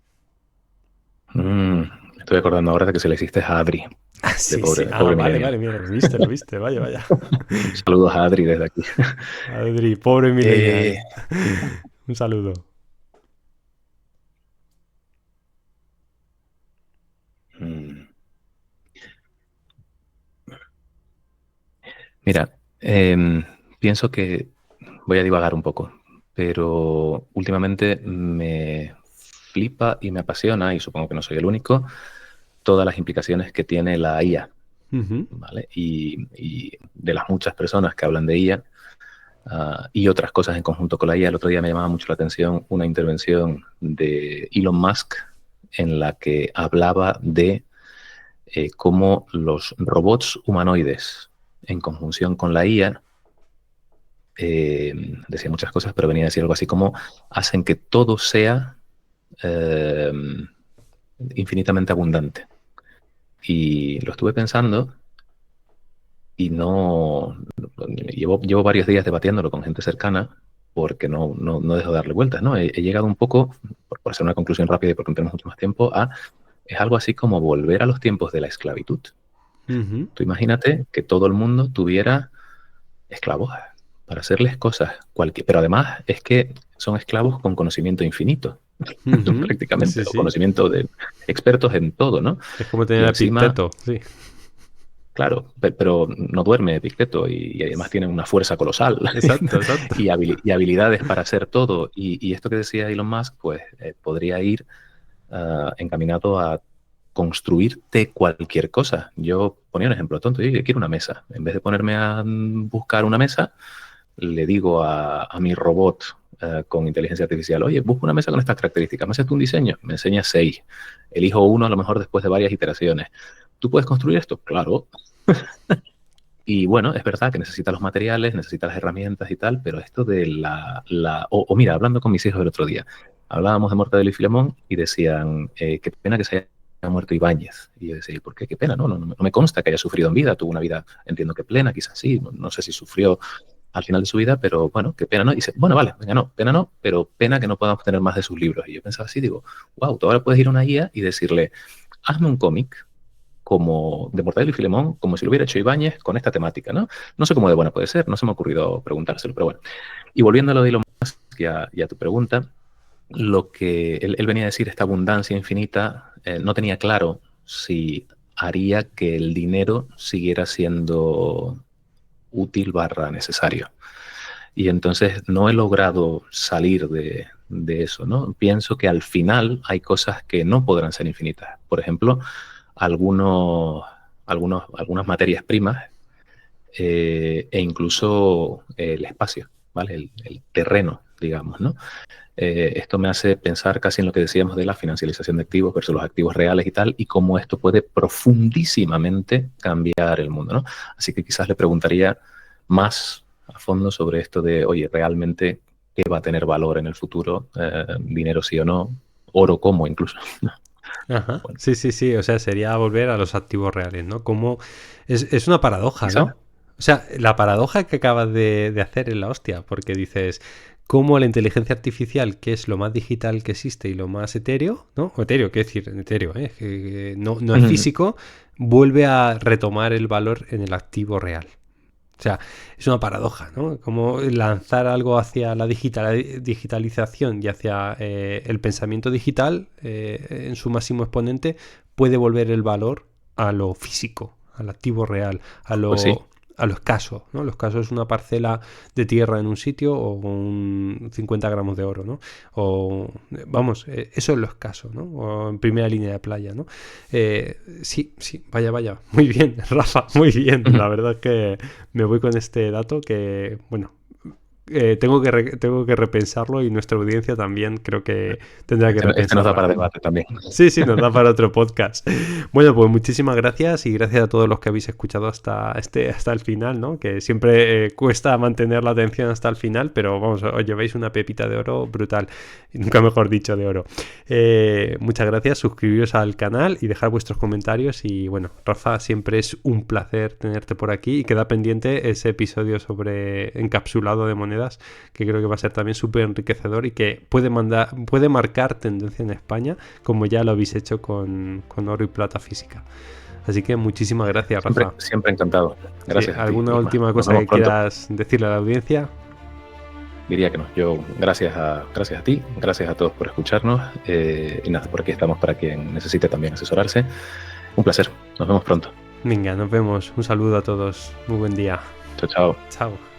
Estoy acordando ahora de que se le hiciste a Adri. Sí, pobre, sí. pobre Vale, mira, lo viste, vaya. Saludos a Adri desde aquí. Adri, pobre millennial. Un saludo. Mira, pienso que voy a divagar un poco, pero últimamente me flipa y me apasiona, y supongo que no soy el único, todas las implicaciones que tiene la IA, ¿vale? Y de las muchas personas que hablan de IA y otras cosas en conjunto con la IA, el otro día me llamaba mucho la atención una intervención de Elon Musk en la que hablaba de cómo los robots humanoides en conjunción con la IA, decía muchas cosas, pero venía a decir algo así como hacen que todo sea infinitamente abundante. Y lo estuve pensando y llevo varios días debatiéndolo con gente cercana porque no dejo de darle vueltas, ¿no? He llegado un poco, por hacer una conclusión rápida y porque no tenemos mucho más tiempo, es algo así como volver a los tiempos de la esclavitud. Tú imagínate que todo el mundo tuviera esclavos para hacerles cosas, pero además es que son esclavos con conocimiento infinito, prácticamente, sí. o conocimiento de expertos en todo, ¿no? Es como tener a Epicteto, sí. Claro, pero no duerme Epicteto y además tiene una fuerza colosal. Exacto. y habilidades para hacer todo. Y esto que decía Elon Musk, pues podría ir encaminado a construirte cualquier cosa. Yo ponía un ejemplo tonto, yo quiero una mesa. En vez de ponerme a buscar una mesa, le digo a mi robot con inteligencia artificial, oye, busca una mesa con estas características, ¿me haces tú un diseño? Me enseña 6. Elijo uno a lo mejor después de varias iteraciones. ¿Tú puedes construir esto? Claro. Y bueno, es verdad que necesita los materiales, necesita las herramientas y tal, pero esto de mira, hablando con mis hijos el otro día, hablábamos de Mortadelo y Filemón y decían, qué pena que se haya muerto Ibáñez. Y yo decía, ¿por qué? Qué pena, no me consta que haya sufrido en vida, tuvo una vida, entiendo que plena, quizás sí, no sé si sufrió al final de su vida, pero bueno, qué pena, ¿no? Y dice, bueno, vale, venga, no, pena no, pero pena que no podamos tener más de sus libros. Y yo pensaba así, digo, wow, tú ahora puedes ir a una guía y decirle, hazme un cómic como de Mortadelo y Filemón, como si lo hubiera hecho Ibáñez con esta temática, ¿no? No sé cómo de buena puede ser, no se me ha ocurrido preguntárselo, pero bueno. Y volviendo a lo de Elon Musk y a tu pregunta, lo que él venía a decir, esta abundancia infinita, no tenía claro si haría que el dinero siguiera siendo útil / necesario. Y entonces no he logrado salir de eso, ¿no? Pienso que al final hay cosas que no podrán ser infinitas. Por ejemplo, algunas materias primas e incluso el espacio, ¿vale? El terreno, digamos, ¿no? Esto me hace pensar casi en lo que decíamos de la financialización de activos versus los activos reales y tal, y cómo esto puede profundísimamente cambiar el mundo, ¿no? Así que quizás le preguntaría más a fondo sobre esto de, oye, realmente, ¿qué va a tener valor en el futuro? Dinero sí o no, oro cómo incluso. Ajá. Bueno, Sí, sí, sí. O sea, sería volver a los activos reales, ¿no? Como es una paradoja, quizás. ¿no? O sea, la paradoja que acabas de hacer es la hostia, porque dices, cómo la inteligencia artificial, que es lo más digital que existe y lo más etéreo, ¿no? O etéreo, ¿qué decir? Etéreo, que no es físico, vuelve a retomar el valor en el activo real. O sea, es una paradoja, ¿no? Como lanzar algo hacia la digitalización y hacia el pensamiento digital en su máximo exponente puede volver el valor a lo físico, al activo real, Pues sí. a lo escaso, ¿no? Lo escaso es una parcela de tierra en un sitio o un 50 gramos de oro, ¿no? O, vamos, eso es lo escaso, ¿no? O en primera línea de playa, ¿no? Sí, vaya, muy bien, Rafa, muy bien, la verdad es que me voy con este dato que, bueno, tengo que repensarlo y nuestra audiencia también creo que tendrá que Este nos da repensarlo. para debate también. Sí, nos da para otro podcast. Bueno, pues muchísimas gracias y gracias a todos los que habéis escuchado hasta el final, ¿no? Que siempre cuesta mantener la atención hasta el final, pero vamos, os lleváis una pepita de oro brutal. Y nunca mejor dicho de oro. Muchas gracias, suscribiros al canal y dejar vuestros comentarios. Y bueno, Rafa, siempre es un placer tenerte por aquí y queda pendiente ese episodio sobre encapsulado de monedas, que creo que va a ser también súper enriquecedor y que puede marcar tendencia en España, como ya lo habéis hecho con oro y plata física. Así que muchísimas gracias, Rafa. Siempre encantado. Gracias Sí, a ti. ¿alguna Isma. última Nos cosa vemos que pronto. quieras decirle a la audiencia? Diría que no. Yo, gracias a ti, gracias a todos por escucharnos. Y nada, por aquí estamos para quien necesite también asesorarse. Un placer. Nos vemos pronto. Venga, nos vemos. Un saludo a todos. Muy buen día. Chao, chao. Chao.